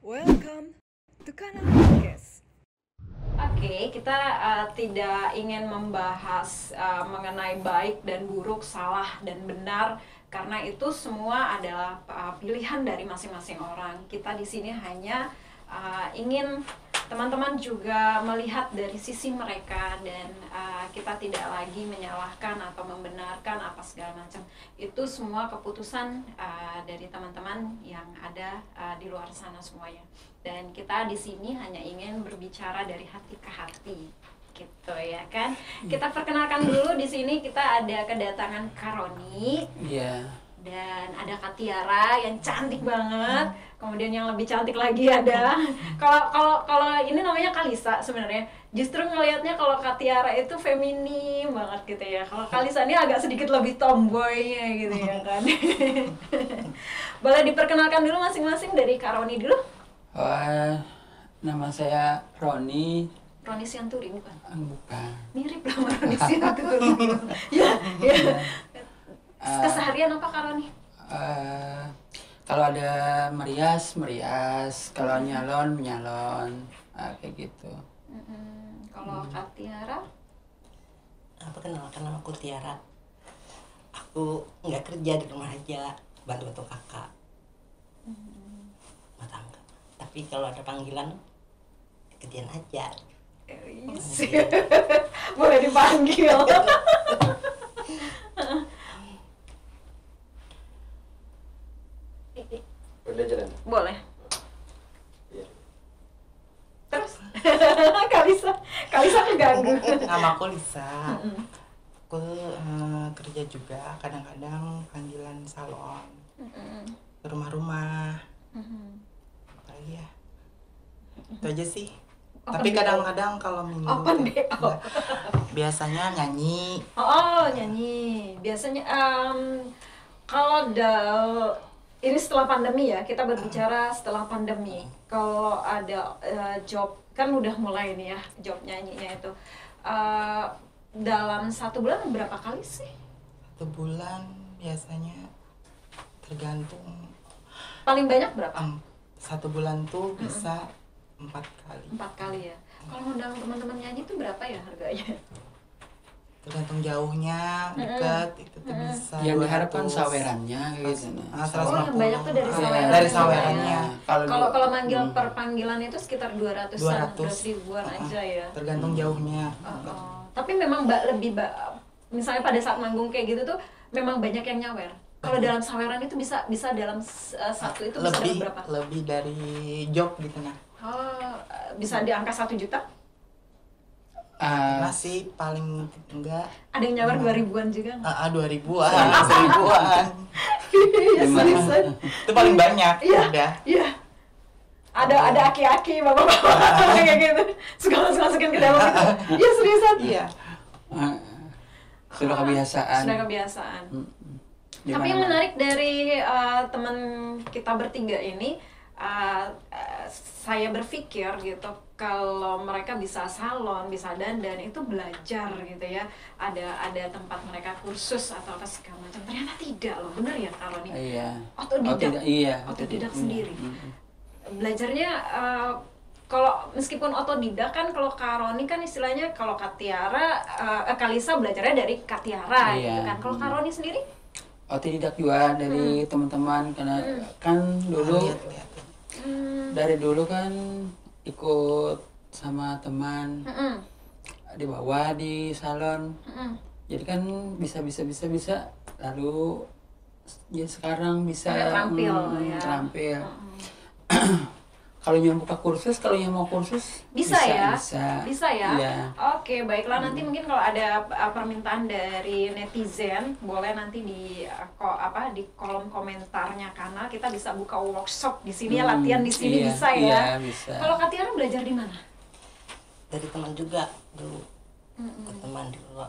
Welcome to Kanal Podcast. Oke, kita tidak ingin membahas mengenai baik dan buruk, salah dan benar, karena itu semua adalah pilihan dari masing-masing orang. Kita di sini hanya ingin teman-teman juga melihat dari sisi mereka, dan kita tidak lagi menyalahkan atau membenarkan apa segala macam. Itu semua keputusan dari teman-teman yang ada di luar sana semuanya. Dan kita di sini hanya ingin berbicara dari hati ke hati, gitu ya kan. Kita perkenalkan dulu, di sini kita ada kedatangan Karoni. Iya. Dan ada Katiara yang cantik banget. Kemudian yang lebih cantik lagi ada kalau ini namanya Kalisa sebenarnya. Justru ngelihatnya kalau Katiara itu feminim banget gitu ya. Kalau Kalisa ini agak sedikit lebih tomboynya gitu ya kan. Boleh diperkenalkan dulu masing-masing, dari Karoni dulu. Nama saya Roni. Roni Sianturi bukan? Bukan. Mirip lah sama Roni Sianturi. Ya. Keseharian apa Karoni? Kalau ada merias, kalau nyalon, kayak gitu. Kalau Katiara? Perkenalkan, nama aku Tiara. Aku nggak kerja, di rumah aja, bantu-bantu kakak rumah tangga. Tapi kalau ada panggilan, kerjaan aja. Boleh dipanggil. Udah jalan? Boleh. Iya. Terus? Kalisa keganggu. Nama aku Lisa. Aku kerja juga, kadang-kadang panggilan salon, ke rumah-rumah. Apalagi ya, itu aja sih. Tapi kadang-kadang kalau minggu biasanya nyanyi. Nyanyi. Biasanya kalau ini setelah pandemi ya, kita berbicara setelah pandemi. Kalau ada job, kan udah mulai nih ya, job nyanyinya itu. Dalam 1 bulan berapa kali sih? 1 bulan biasanya tergantung. Paling banyak berapa? 1 bulan tuh bisa 4 kali. 4 kali ya. Kalau ngundang teman-teman nyanyi tuh berapa ya harganya? Tergantung jauhnya, dekat, itu tuh bisa. Yang diharapkan sawerannya gitu. Yang banyak tuh dari saweran. Dari sawerannya. Kalau manggil per panggilan itu sekitar 200 ribuan aja ya. Tergantung jauhnya. Tapi memang misalnya pada saat manggung kayak gitu tuh memang banyak yang nyawer. Kalau dalam saweran itu bisa dalam satu itu bisa dapat berapa? Lebih dari job gitu nah. Bisa di angka 1 juta? Masih paling enggak. Ada yang nyawer 2 ribuan juga nggak? 2 ribuan, 1 ribuan. Iya, seriusan. Itu paling banyak. Iya. Ada aki-aki, bapak-bapak kayak gitu. Suka masukin ke dalam itu. Iya, seriusan. Iya. Sudah kebiasaan. Tapi yang menarik dari teman kita bertiga ini, saya berpikir gitu, kalau mereka bisa salon, bisa dandan, itu belajar gitu ya, ada tempat mereka kursus atau apa segala macam. Ternyata tidak loh, bener ya kalau nih? Iya. Otodidak sendiri. Belajarnya kalau meskipun otodidak kan, kalau Karoni kan istilahnya, kalau Katiara, Kalisa belajarnya dari Katiara gitu kan. Kalau Karoni sendiri? Otodidak juga dari teman-teman, karena kan dulu dari dulu kan ikut sama teman dibawa di salon, jadi kan bisa lalu ya sekarang bisa terampil. Kalau yang buka kursus, kalau yang mau kursus bisa ya. Iya. Oke, baiklah, nanti mungkin kalau ada permintaan dari netizen, boleh nanti di kolom komentarnya kanal, kita bisa buka workshop di sini ya, latihan di sini. Bisa ya. Iya, bisa. Kalau Katiara belajar di mana? Dari teman juga dulu. Teman dulu.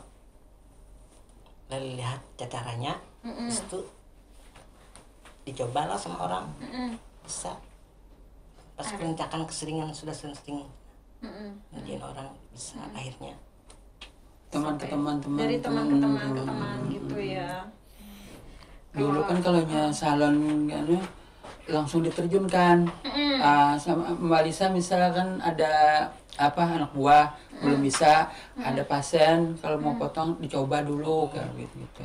Dari lihat caranya, terus itu dicobalah sama orang. Bisa. Pas kerencakan keseringan, sudah sering ngerjain orang, bisa akhirnya teman ke teman dari teman ke teman gitu ya. Dulu kan kalau salon kan langsung diterjunkan. Sama Mbak Lisa misalkan ada anak buah belum bisa, ada pasien kalau mau potong dicoba dulu kayak gitu.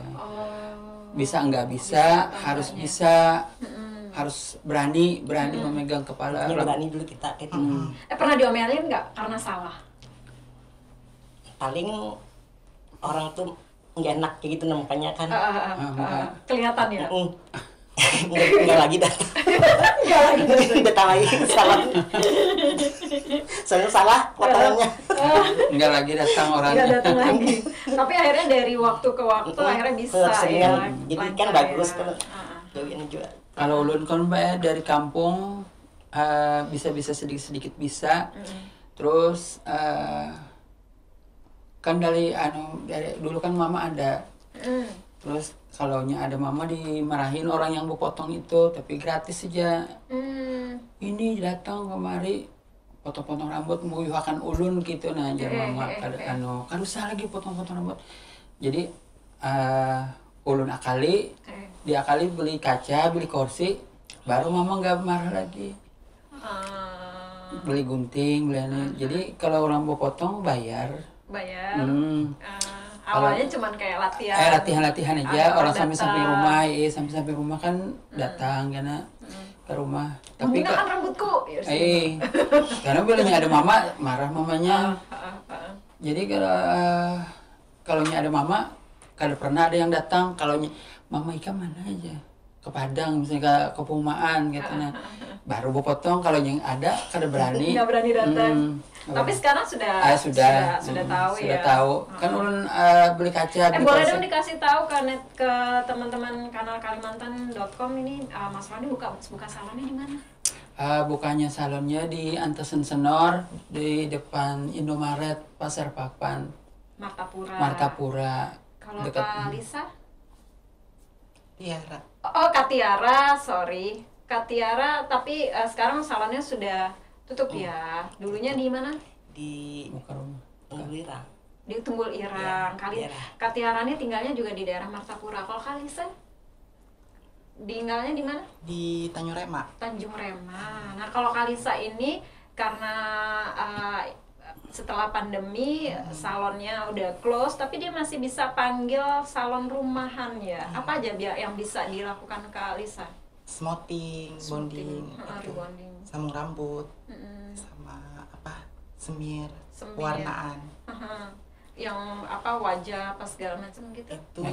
Bisa nggak bisa, harus bisa, harus berani memegang kepala. Berani dulu kita gitu. Pernah diomelin nggak karena salah? Paling orang tuh nggak enak kayak gitu namanya kan. Kelihatan ya. Nggak lagi dah. Datang lagi salah. Soalnya salah potongannya. Nggak lagi datang orangnya. Nggak datang lagi. Tapi akhirnya dari waktu ke waktu akhirnya bisa ya. Jadi kan lancar bagus ya. kalau ini juga. Kalau ulun kan Mbak dari kampung bisa sedikit bisa. Terus kan dari dulu kan mama ada. Terus kalau ada mama dimarahin orang yang mau potong itu, tapi gratis saja. Ini datang kemari potong-potong rambut muyuhakan ulun gitu, nah jar mama kan usah lagi potong-potong rambut. Jadi ulun diakali beli kaca, beli kursi, baru mama nggak marah lagi. Beli gunting, beli ini. Jadi kalau orang mau potong bayar. Awalnya cuman kayak latihan. Latihan aja. Orang sampai rumah kan datang karena ke rumah. Tapi menggunakan rambutku. Karena bilangnya ada mama, marah mamanya. Jadi kalau ada mama, kalau pernah ada yang datang, kalau mama Ika mana aja ke Padang, misalnya ke Pumaan gitu, nah baru mau potong. Kalau yang ada kada berani. Nggak berani datang. Tapi sekarang sudah tahu ya. Sudah tahu. Kan ulun beli kaca. Boleh dong dikasih tahu ke teman-teman kanal Kalimantan.com ini, Mas Roni buka salonnya di mana? Bukanya salonnya di Antasen Senor, di depan Indomaret Pasar Papan. Martapura. Kalau Kak Lisa? Tiara. Oh, Katiara, sorry. Katiara, tapi sekarang salonnya sudah tutup ya. Dulunya di mana? Di Muka rumah. Tunggul Irang. Di Tunggul Irang. Katiara ini tinggalnya juga di daerah Martapura. Kalau Kalisa? Tinggalnya di mana? Di Tanjung Rema. Tanjung Rema. Nah, kalau Kalisa ini karena setelah pandemi salonnya udah close, tapi dia masih bisa panggil salon rumahan ya. Apa aja yang bisa dilakukan ke Alisa? Smoothing, bonding, rebonding, sambung rambut, sama semir, warnaan. Yang wajah apa segala macam gitu. Itu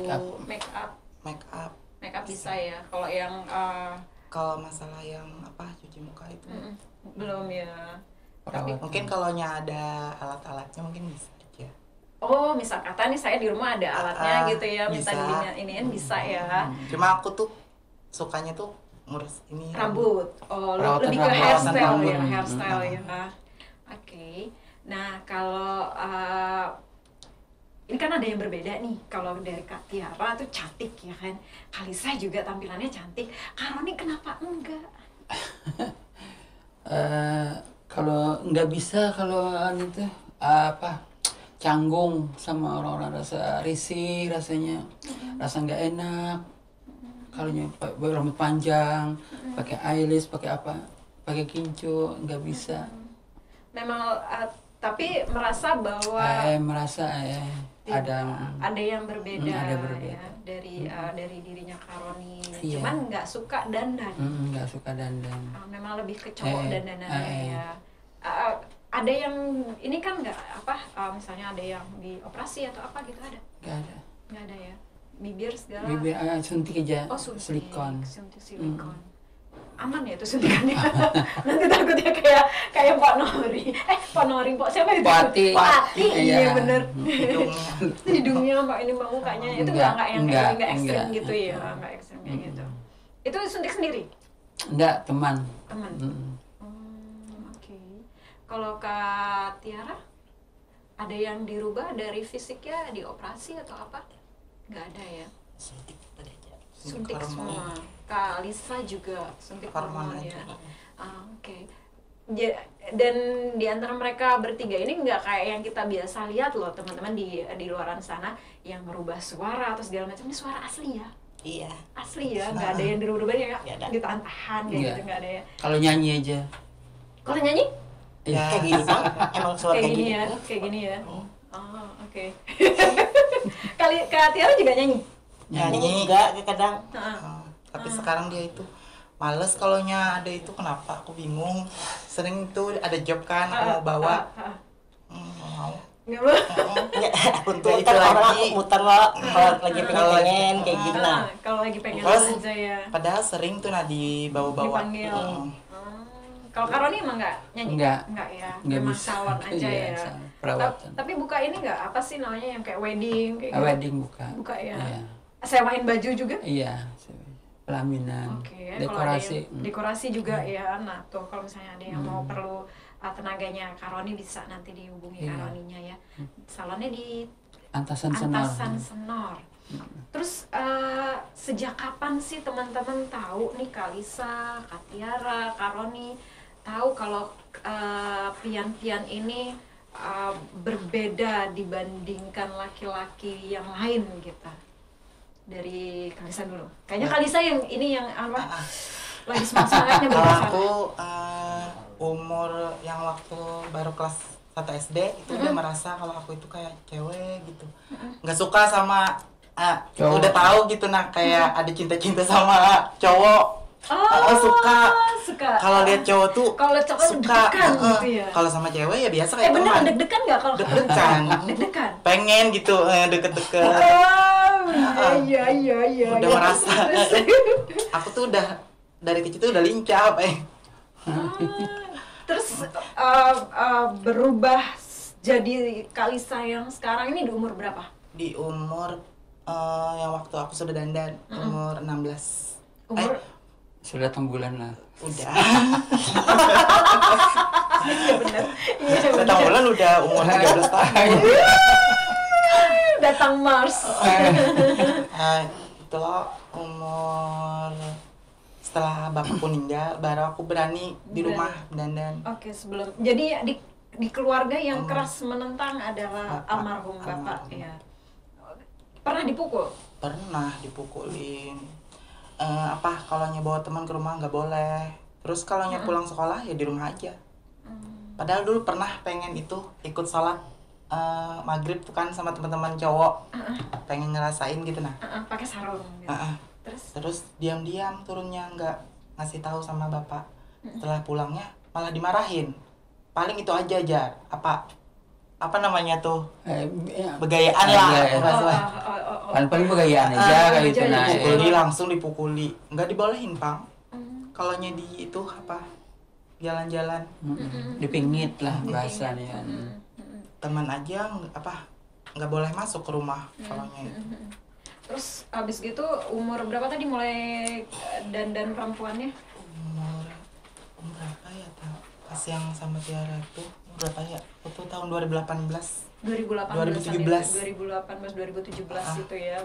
make up bisa ya. Kalau yang kalau masalah yang cuci muka itu belum ya. Tapi mungkin kalau ada alat-alatnya mungkin bisa aja. Oh, misal kata nih saya di rumah ada alatnya gitu ya, minta iniin bisa ya. Cuma aku tuh sukanya tuh ngurus ini rambut. Oh, lebih ke hairstyle ya. Oke. Nah, kalau ini kan ada yang berbeda nih. Kalau dari Kak Tiara tuh cantik ya kan. Kalisa juga tampilannya cantik. Kak Roni kenapa enggak? Kalau nggak bisa, kalau gitu canggung sama orang-orang, rasa risih rasanya, rasa nggak enak. Kalau rambut panjang, pakai eyelash, pakai kincu, nggak bisa. Memang tapi merasa bahwa ada yang berbeda, ya dari dirinya Kak Roni. Iya. Cuman nggak suka dandan. Nggak suka dandan. Memang lebih ke cowok dandanannya ya. Ada yang ini kan nggak misalnya ada yang dioperasi atau apa gitu, ada? Nggak ada ya. Bibir segala. Bibir suntik aja. Oh, suntik silikon. Aman ya itu suntikannya. Nanti takutnya kayak Pak Nori. Pak Nori, Pak siapa itu? Pati. Iya bener. Hidungnya Pak ini Mbak mukanya itu nggak ekstrim gitu ya, nggak ekstrim kayak gitu. Itu suntik sendiri? Enggak, teman. Oke. Kalau Kak Tiara ada yang dirubah dari fisiknya, dioperasi atau apa? Nggak ada ya. Suntik semua. Kak Lisa juga suntik hormon ya. Oke. Dan di antara mereka bertiga ini nggak kayak yang kita biasa lihat loh teman-teman di luaran sana yang merubah suara atau segala macam. Ini suara asli ya? Iya. Asli ya, nggak ada yang dirubah-rubah ya, Nggak ada. ditahan-tahan kayak Iya. gitu, nggak ada ya. Kalau nyanyi aja. Kalau nyanyi Iya. Kayak gini bang, emang suara kayak gini ya, kayak gini ya. Oh, oke. Kali Kak Tiara juga nyanyi. Nyanyi enggak kadang. Tapi sekarang dia itu males kalau ada itu, kenapa aku bingung. Sering tuh ada job kan aku mau bawa. Nggak mau. Nggak mau. Ya, untuk Nggak itu orang lagi. aku muter lah kalau lagi pengen kayak gitu lah. Kalau lagi pengen Terus, aja ya. Padahal sering tuh dibawa-bawa. Dipanggil. Kalau Kak Roni emang nggak nyanyi? Nggak. Nggak ya. Nggak Memang bisa. salon aja Iya, ya. salon, perawatan. Tapi buka ini nggak? Apa sih namanya yang kayak wedding kayak gitu? Wedding buka. Buka ya. Iya. Sewain baju juga? Iya. Pelaminan. Oke, kalau ada Dekorasi. yang dekorasi juga ya. Nah, tuh kalau misalnya ada yang mau perlu tenaganya Kak Roni bisa nanti dihubungi Kak Iya. Roninya ya. Salonnya di Antasan Senor. Antasan Senor. Terus sejak kapan sih teman-teman tahu nih Kak Lisa, Kak Tiara, Kak Roni tahu kalau pian-pian ini berbeda dibandingkan laki-laki yang lain gitu? Dari Kak Lisa dulu. Kayaknya Kak Lisa yang ini yang apa? Lagi semangatnya Kalau berbesar. aku umur yang waktu baru kelas 1 SD itu udah merasa kalau aku itu kayak cewek gitu. Nggak suka sama Cowok. udah tahu gitu kayak ada cinta-cinta sama cowok. Suka. Kalau lihat cowok tuh Kalau cowok suka. deg-degan gitu ya. Kalau sama cewek ya biasa kayak Beneran teman. deg-degan nggak kalau Deg-degan. deg-degan? Pengen gitu deket-deket. Iya. Udah merasa. Aku tuh udah dari kecil tuh udah lincah Terus berubah jadi Kak Lisa yang sekarang ini di umur berapa? di umur yang waktu aku sudah dandan umur 16. Umur Sudah tenggulan lah. Udah. iya benar. Iya Datang bulan udah umur 13 tahun. Datang Mars. Itulah umur setelah bapakku meninggal baru aku berani di rumah dandan. Oke, sebelum jadi di keluarga yang keras menentang adalah Bapak. almarhum bapak Almarhum. ya. Pernah dipukul? Pernah dipukulin. Kalau bawa teman ke rumah nggak boleh. Terus kalau pulang sekolah ya di rumah aja. Padahal dulu pernah pengen itu ikut sholat maghrib tuh kan sama teman-teman cowok. Pengen ngerasain gitu nah. Pakai sarung gitu. Terus diam-diam turunnya nggak ngasih tahu sama bapak. Setelah pulangnya malah dimarahin. Paling itu aja apa namanya tuh begayaan lah. Paling begayaan aja kayak gitu nah. Dipukuli langsung dipukuli. Nggak dibolehin pang. Kalau di itu jalan-jalan Dipingit lah bahasanya. teman aja nggak boleh masuk ke rumah kalau itu. Terus abis gitu umur berapa tadi mulai dandan perempuannya? Umur berapa ya pas yang sama Tiara tuh berapa ya? Itu tahun 2018. 2018 2017. 2017 itu ya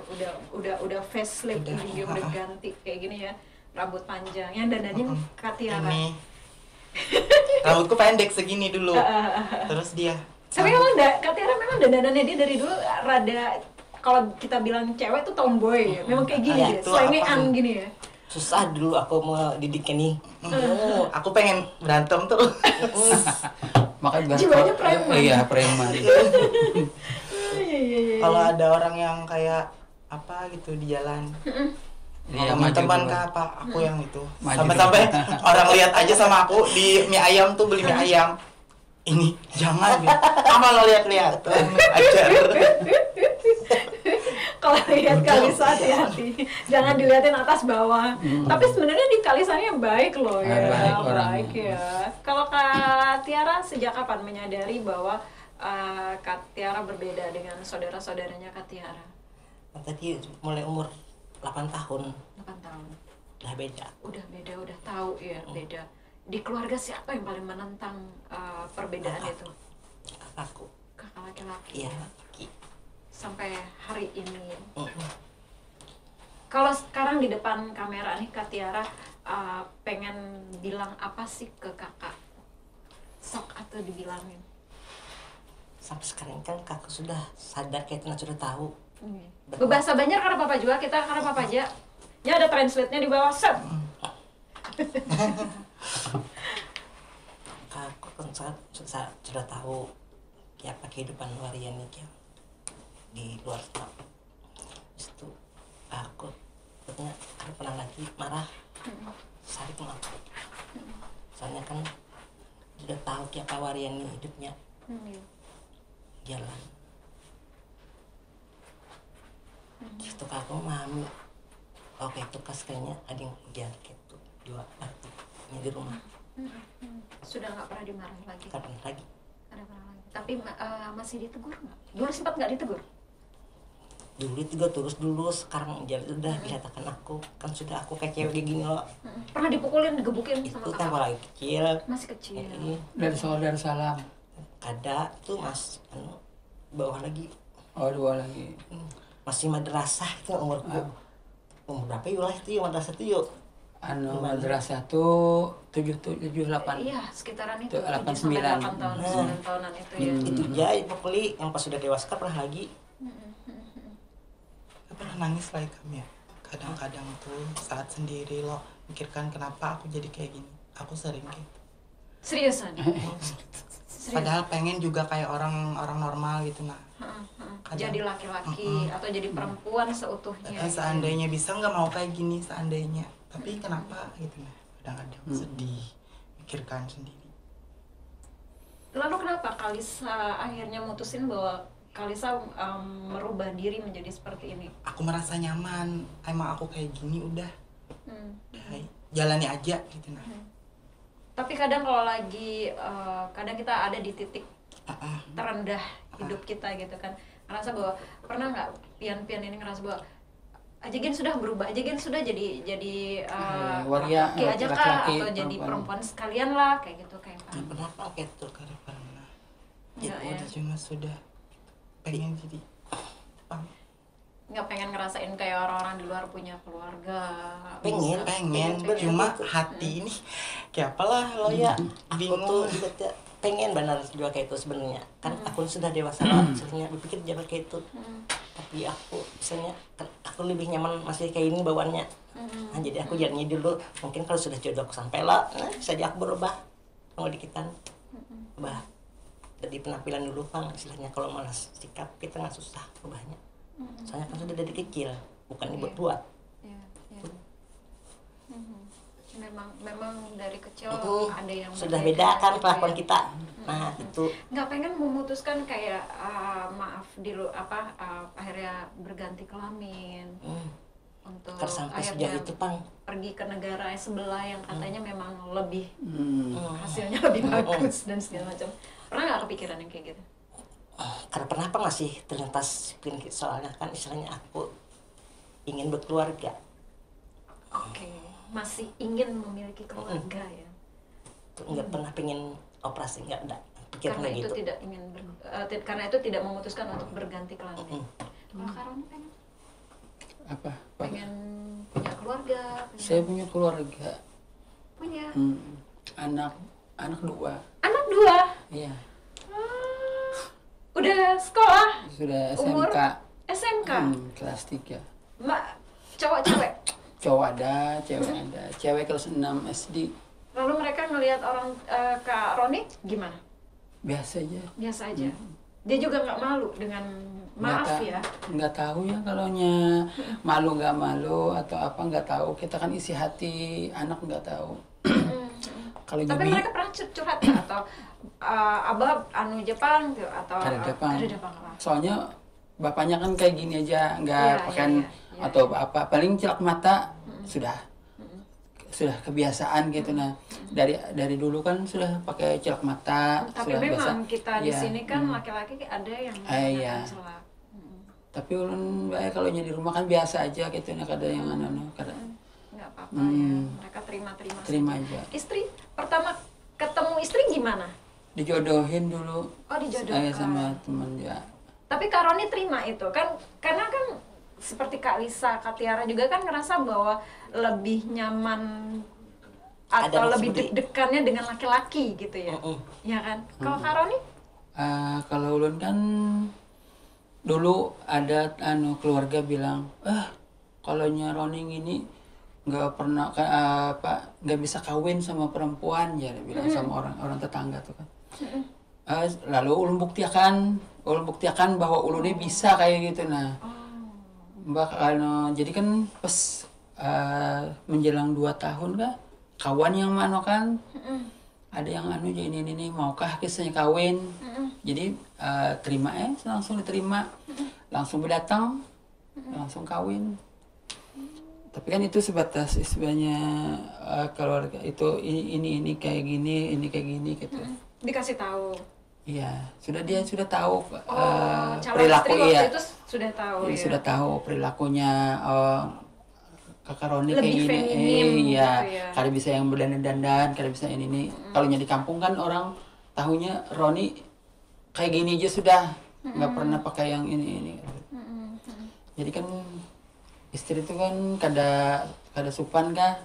udah facelift dia udah ganti kayak gini ya, rambut panjang yang dandanin Kak Tiara. Ini rambutku pendek segini dulu. Terus dia Tapi memang Kak Tiara memang dandanannya dia dari dulu rada, kalau kita bilang cewek tuh tomboy ya. Memang kayak gini Iya, ya, itu selengean apa? gini ya. Susah dulu aku mau didiknya nih. aku pengen berantem tuh. Makanya Jiwanya preman. Iya, preman. Iya. Kalau ada orang yang kayak gitu di jalan. Dia Teman maju teman dulu. kah aku yang itu. Maju Sampai-sampai orang lihat aja sama aku di mie ayam tuh beli mie ayam. Ini jangan gitu. Apa lo lihat-lihat tuh ajar. Kalau lihat Kalisa hati-hati, jangan dilihatin atas bawah. Tapi sebenarnya di Kalisanya baik loh ya, Baik orangnya. baik ya. Kalau Kak Tiara sejak kapan menyadari bahwa Kak Tiara berbeda dengan saudara-saudaranya Kak Tiara? Tadi mulai umur 8 tahun 8 tahun. udah beda. Udah beda, udah tahu ya beda. Di keluarga siapa yang paling menentang perbedaan itu? Kakakku. Kakak laki-laki. Iya. Sampai hari ini. Kalau sekarang di depan kamera nih Kak Tiara pengen bilang apa sih ke kakak? Sok atau dibilangin? Sampai sekarang kan kakak sudah sadar, kayak sudah tahu. Bahasa Banjar karena papa juga, kita karena papa aja. Ya ada translate-nya di bawah set. Aku kan sudah tahu ya apa kehidupan waria nih di luar sana. Itu aku katanya ada pernah lagi marah sarik aku. Soalnya kan sudah tahu siapa waria nih hidupnya jalan. Itu aku memahami. Oke itu kas kayaknya ada yang kerja gitu dua artinya di rumah. Sudah nggak pernah dimarahin lagi. Kapan lagi? Ada pernah lagi. Tapi masih ditegur nggak? Dulu sempat nggak ditegur? Dulu juga terus dulu, sekarang jadi udah dikatakan aku kan sudah aku kayak cewek kayak gini loh. Pernah dipukulin, digebukin Itu sama kan kakak? lagi kecil. Masih kecil. Dari saudara salam. Ada tuh mas bawah lagi Oh, dua lagi. masih madrasah itu umurku. Umur berapa yuk lah itu yuk madrasah itu yuk. Madrasah tuh 78. Iya, sekitaran itu. 89. 7 sampai 8 tahun, 9 tahunan itu ya. Itu aja pokoknya yang pas sudah dewasa pernah lagi. Pernah nangis lagi kami ya. Kadang-kadang tuh saat sendiri lo mikirkan kenapa aku jadi kayak gini. Aku sering gitu. Seriusan? Padahal pengen juga kayak orang normal gitu nah. Jadi laki-laki atau jadi perempuan seutuhnya. Seandainya bisa nggak mau kayak gini seandainya. Tapi kenapa gitu nah. Kadang-kadang sedih mikirkan sendiri. Lalu kenapa Kalisa akhirnya mutusin bahwa Kalisa merubah diri menjadi seperti ini? Aku merasa nyaman. Emang aku kayak gini udah. Udah, jalani aja gitu nah. Tapi kadang kalau lagi kadang kita ada di titik terendah hidup kita gitu kan, ngerasa bahwa pernah nggak pian-pian ini ngerasa bahwa Ajigen sudah berubah, Ajigen sudah jadi waria, laki aja kah laki-laki, atau jadi perempuan. perempuan sekalian lah kayak gitu kayak apa? Pernah pakai tuh Kada pernah. Nggak, ya. Udah cuma sudah pengen jadi Nggak pengen ngerasain kayak orang-orang di luar punya keluarga. pengen pengen pengen cuma gitu. hati ini kayak apalah lo ya Aku bingung tuh juga pengen benar juga kayak itu sebenarnya kan aku sudah dewasa lah sebenarnya berpikir jangan kayak itu tapi aku misalnya aku lebih nyaman masih kayak ini bawaannya nah, jadi aku jadinya dulu mungkin kalau sudah jodoh aku sampai lah saja aku berubah mau dikitan ubah dari penampilan dulu kan istilahnya kalau malas sikap kita nggak susah ubahnya soalnya kan sudah dari kecil bukan dibuat-buat. Iya, iya. Memang dari kecil ada yang sudah berbeda beda kan gitu kelakuan ya. kita nah itu Nggak pengen memutuskan kayak maaf akhirnya berganti kelamin untuk kan sampai sejauh akhirnya itu pang pergi ke negara sebelah yang katanya memang lebih hasilnya Hmm. lebih bagus dan segala macam. Pernah nggak kepikiran yang kayak gitu? karena pernah apa masih terlintas soalnya kan istilahnya aku ingin berkeluarga. Oke, masih ingin memiliki keluarga ya. Nggak pernah pengen operasi nggak ada Karena pikirannya itu gitu. tidak ingin karena itu tidak memutuskan untuk berganti kelamin. Kalau Karoni pengen Apa? pengen punya keluarga, Saya punya keluarga. punya Anak 2. anak 2. Iya. Udah sekolah, Sudah umur SMK. SMK. Kelas 3. Mbak, cowok-cewek. Cowok ada, cewek ada. Cewek kelas 6 SD. Lalu mereka ngelihat orang Kak Roni gimana? Biasa aja. Biasa aja. Dia juga nggak malu dengan maaf ya. Nggak tahu ya kalaunya malu nggak malu atau apa nggak tahu. Kita kan isi hati anak nggak tahu. Kalau Tapi Jumi mereka pernah curhat nggak? Atau abah anu Jepang tuh atau ada Jepang. Ada Jepang apa? Soalnya bapaknya kan kayak gini aja, nggak Iya, pakai iya, iya. atau apa. Paling celak mata sudah kebiasaan gitu. Nah dari dulu kan sudah pakai celak mata. Tapi sudah memang biasa. kita di Iya, sini kan laki-laki ada yang iya. menggunakan celak. Tapi ulun kalau di rumah kan biasa aja gitu. Nah kada yang kada Nggak apa-apa ya. Mereka terima aja. Istri pertama ketemu istri gimana? Dijodohin dulu. Oh, dijodohkan. Saya sama teman ya. Tapi Kak Roni terima itu kan, karena kan seperti Kak Lisa, Kak Tiara juga kan ngerasa bahwa lebih nyaman atau Ada lebih seperti- deg-degannya dengan laki-laki gitu ya, ya kan? Kalau Kak Roni? Kalau ulun kan dulu ada keluarga bilang, kalau Roning ini nggak pernah nggak bisa kawin sama perempuan ya, dia bilang sama orang tetangga tuh kan. Lalu ulun buktikan bahwa ulun ini bisa kayak gitu. Nah, jadi kan pas menjelang 2 tahun kah kawan yang mano kan, ada yang jadi ini maukah kisahnya kawin. Jadi terima langsung diterima, langsung berdatang, langsung kawin. Tapi kan itu sebatas istilahnya keluarga itu ini kayak gini, ini kayak gini gitu. Dikasih tahu. Iya, dia sudah tahu perilaku iya. Itu sudah tahu ya. Sudah tahu perilakunya Kakak Roni kayak Lebih gini. feminim Iya, gitu ya. kada bisa yang berdandan-dandan, kada bisa ini. Kalau di kampung kan orang tahunya Roni kayak gini aja sudah, nggak pernah pakai yang ini. Jadi kan istri itu kan kada supan kah?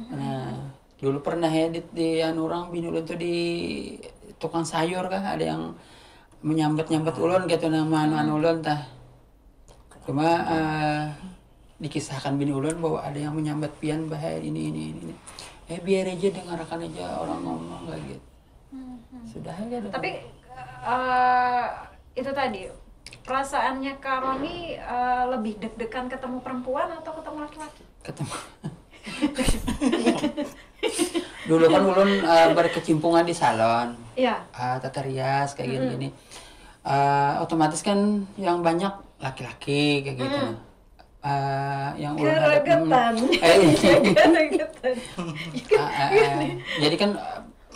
Nah, dulu pernah ya di orang bini ulun tuh di tukang sayur kah, ada yang menyambat ulun gitu nama anu ulun tah. Cuma dikisahkan bini ulun bahwa ada yang menyambat pian bahaya ini. Biar aja, dengarkan aja orang ngomong kayak gitu. Sudah ya. Tapi itu tadi perasaannya Kak Roni lebih deg-degan ketemu perempuan atau ketemu laki-laki? Ketemu. Dulu kan ulun berkecimpungan di salon. Iya. Tata rias kayak gini-gini. Otomatis kan yang banyak laki-laki kayak gitu. Yang ulun Geregetan. Jadi kan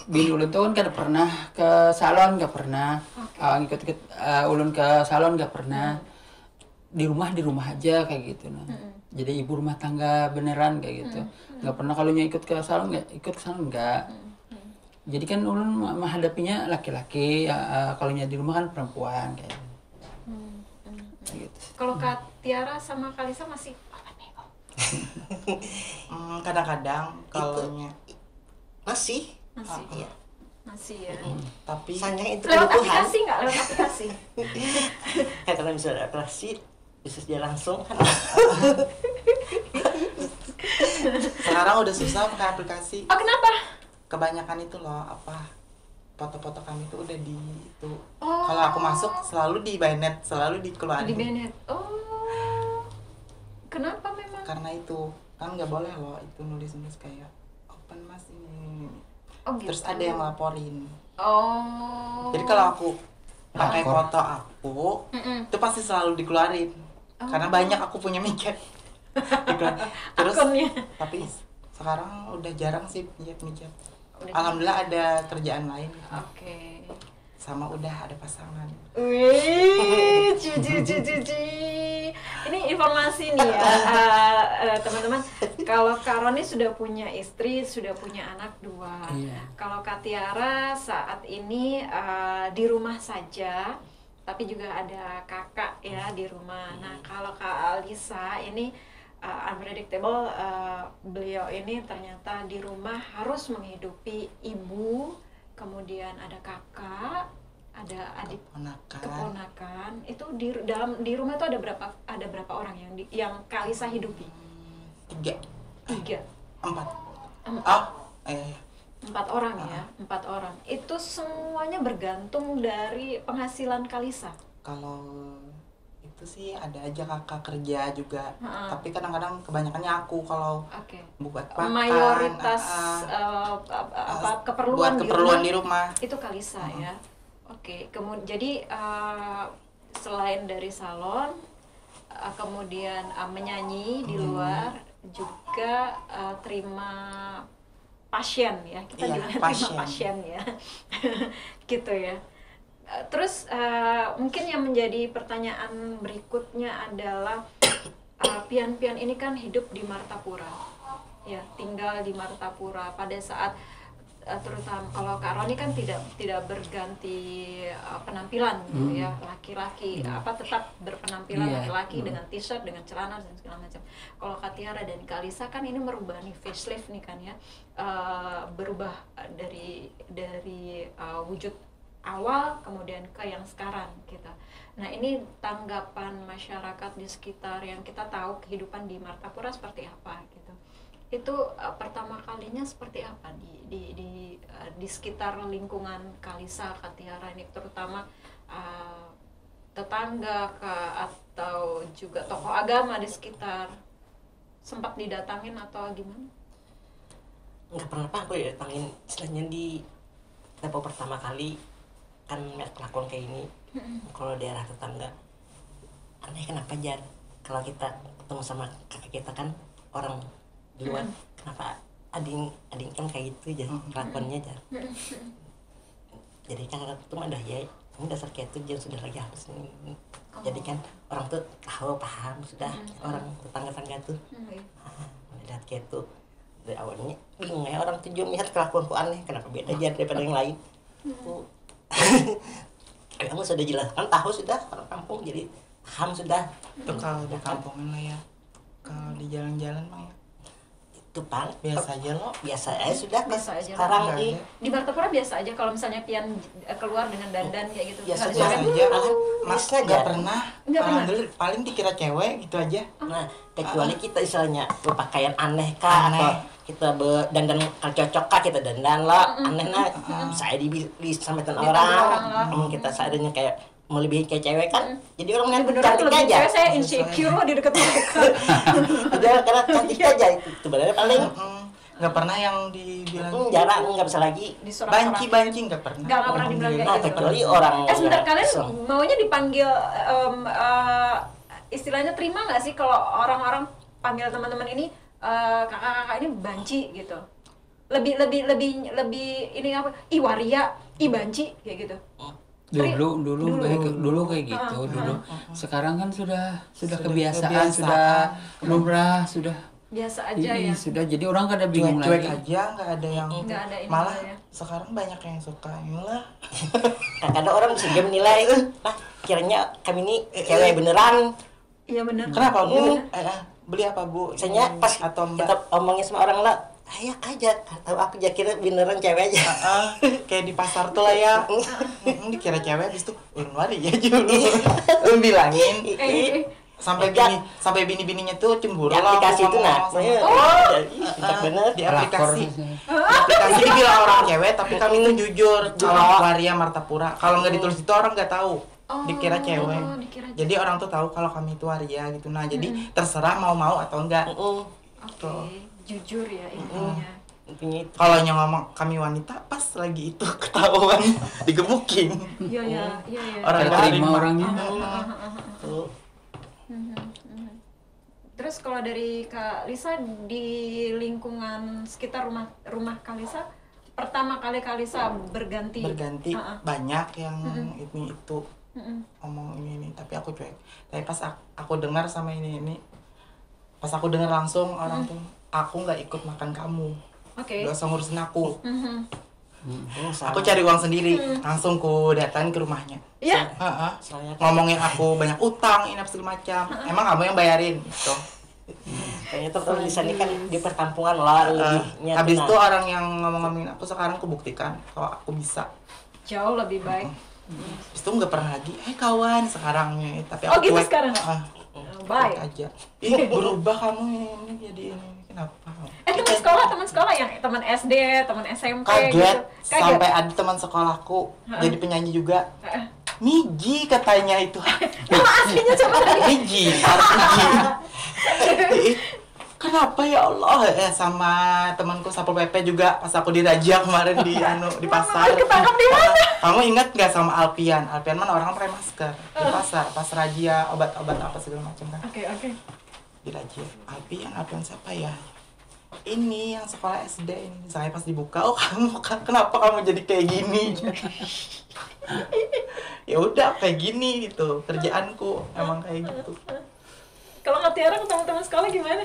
bini ulun tuh kan kada pernah ke salon, gak pernah ngikut-ngikut ulun ke salon, gak pernah. Di rumah aja kayak gitu. Nah. Jadi ibu rumah tangga beneran kayak gitu. Gak pernah kalau ikut ke salon, ikut ke salon enggak. Jadi kan ulun menghadapinya laki-laki, kalau di rumah kan perempuan kayak gitu. Kalau Kak Tiara sama Kalisa masih Kadang-kadang kalau Masih. Iya. Masih ya. tapi Sayang itu Lewat kebutuhan. aplikasi nggak? Lewat aplikasi. Karena bisa ada aplikasi, bisa dia langsung kan. sekarang udah susah pakai aplikasi. Oh, kenapa? Kebanyakan itu loh foto-foto kami itu udah di itu. Oh. Kalau aku masuk selalu di Bainet, selalu dikeluarin. Di Bennett. Oh. Kenapa memang? Karena itu kan nggak boleh loh itu nulis kayak open mas ini. Oh, gitu. Terus ada yang laporin. Oh. Jadi kalau aku pakai Lapor. foto aku, itu pasti selalu dikeluarin. Karena banyak aku punya miket. Terus Akunnya. tapi sekarang udah jarang sih miket. Udah. Alhamdulillah ada kerjaan lain. Oke. Sama udah ada pasangan. Wih, cici. Ini informasi nih ya, teman-teman. Kalau Kak Roni sudah punya istri, sudah punya anak 2. Iya. Kalau Kak Tiara saat ini di rumah saja, tapi juga ada kakak ya di rumah. Nah, kalau Kak Alisa ini unpredictable, beliau ini ternyata di rumah harus menghidupi ibu, kemudian ada kakak, ada adik keponakan. Itu di rumah itu ada berapa orang yang Kalisa hidupi? 3, 4. 4 orang ya, 4 orang. Itu semuanya bergantung dari penghasilan Kalisa. Kalau itu sih ada aja kakak kerja juga. Tapi kadang-kadang kebanyakannya aku kalau Oke. buat makan. Mayoritas keperluan, buat keperluan di rumah. itu Kalisa ya. Oke, jadi selain dari salon, kemudian menyanyi di luar, juga terima pasien ya, kita Iya, bilangnya terima pasien ya. Gitu ya. Terus mungkin yang menjadi pertanyaan berikutnya adalah pian-pian ini kan hidup di Martapura ya, tinggal di Martapura pada saat terutama kalau Kak Roni kan tidak berganti penampilan gitu ya, laki-laki tetap berpenampilan laki-laki dengan t-shirt, dengan celana dan segala macam. Kalau Kak Tiara dan Kak Lisa kan ini merubah nih, facelift nih kan ya, berubah dari wujud awal kemudian ke yang sekarang gitu. Nah ini tanggapan masyarakat di sekitar yang kita tahu kehidupan di Martapura seperti apa gitu. Itu pertama kalinya seperti apa di sekitar lingkungan Kalisa, Katiara ini, terutama tetangga atau juga tokoh agama di sekitar, sempat didatangin atau gimana? Nggak pernah pak aku datangin, istilahnya di tempo pertama kali kan melihat kelakuan kayak ini. Kalau daerah tetangga aneh, kenapa Jar kalau kita ketemu sama kakak kita kan orang di luar, kenapa ading kan kayak gitu Jar kelakuannya Jar. Jadi kan itu mah dah ya, kamu dasar kayak itu Jar, sudah lagi harus ini. Jadi kan orang tuh tahu paham sudah, orang tetangga-tangga tuh melihat kayak itu. Dari awalnya bingung ya, orang tuh juga melihat kelakuanku aneh, kenapa beda Jar daripada yang lain. Tuh kamu sudah jelaskan, tahu sudah orang kampung, jadi paham sudah. Itu kalau di kampungan lah ya, kalau di jalan-jalan mah ya Itu Pak biasa aja loh. biasa aja sudah. Biasa aja. Sekarang Nggak ini ada. Di Martapura biasa aja kalau misalnya Pian keluar dengan dandan kayak gitu. Biasa Nggak Biasa ada. aja. Mas Mas aja. nggak pernah. Nggak pernah? Alhamdulillah, paling dikira cewek gitu aja. nah kecuali kita istilahnya berpakaian aneh kah, Aneh. atau kita dandan cocok kah, kita dandan lah aneh nah saya disampaikan orang kita seadanya kayak melebihi kayak cewek kan, jadi orang melihat Beneran cantik lebih aja. cewek, saya insecure loh di dekat mereka. Udah karena cantik aja itu benar paling Nggak pernah yang dibilang jarang, nggak bisa lagi. banci nggak pernah. Nggak pernah dibilang kayak Nah gitu. kecuali orang Sebentar, kalian Islam. maunya dipanggil istilahnya terima nggak sih kalau orang-orang panggil teman-teman ini kakak-kakak ini banci gitu? Lebih ini apa? Waria, banci kayak gitu. Dulu kayak gitu dulu. Sekarang kan sudah kebiasaan, kebiasaan. sudah lumrah, sudah Biasa aja ya. sudah, jadi orang kada bingung Cuek-cuek lagi. aja, nggak ada yang Nggak ada ini malah ya. sekarang banyak yang suka inilah. Kadang orang bisa dia menilai lah kiranya kami ini cewek beneran. Iya benar. Kenapa bu? Beli apa bu? Misalnya pas atau mbak? kita omongin sama orang lah, ayak aja, tahu aku aja kira beneran cewek aja. Kayak di pasar tuh lah ya. Dikira cewek, habis itu lari ya dulu. Lu bilangin sampai bini-bininya tuh cemburu Di lah. aplikasi aku itu nah. ngomong sama- Bener. Di Pelakor. aplikasi dibilang orang cewek, tapi kami tuh jujur. Kalau Oh. Waria Martapura, kalau nggak ditulis itu orang nggak tahu. Dikira cewek. dikira cewek. Jadi orang tuh tahu kalau kami itu Waria gitu. Nah, jadi terserah mau atau enggak. Oke, jujur ya intinya. Intinya itu. Kalau yang ngomong kami wanita, pas lagi itu ketahuan digebukin. Iya. Orang Kada terima orangnya. Tuh. Terus kalau dari Kak Lisa di lingkungan sekitar rumah Kak Lisa, pertama kali Kak Lisa berganti. Banyak yang ini itu ngomong ini tapi aku cuek. Tapi pas aku dengar sama ini pas aku dengar langsung orang tuh, aku nggak ikut makan kamu. Oke. Gak usah ngurusin aku. Aku Aku cari uang sendiri. Langsung ku datang ke rumahnya. Iya. soalnya Ngomongin aku banyak utang, ini apa segala macam. Emang kamu yang bayarin gitu. kayaknya tuh di sana kan di perkampungan lah lebihnya. Habis tuh, itu nah. orang yang ngomongin aku sekarang aku buktikan kalau aku bisa. Jauh lebih baik. Habis itu nggak pernah lagi, kawan sekarang nih. Tapi Oh, aku gitu cuek. sekarang? Baik. Cuek aja. Ih, berubah kamu ini jadi ini. Kenapa? Teman sekolah yang teman SD, teman SMP Kaget, gitu. sampai ada teman sekolahku jadi penyanyi juga. Miji katanya itu. Nama aslinya coba. Miji, harus Miji. Ih, kenapa ya Allah? Sama temanku Satpol PP juga pas aku dirajak kemarin di pasar. Ketangkap di mana? Kamu ingat nggak sama Alpian? Alpian mana orang pakai masker di pasar, pas razia obat-obat apa segala macam kan? Oke. Dirajia. Alpian siapa ya? Ini yang sekolah SD ini. Saya pas dibuka, oh kamu kenapa kamu jadi kayak gini? Ya udah kayak gini gitu. Kerjaanku emang kayak gitu. Kalau nggak Tiara ke teman-teman sekolah gimana?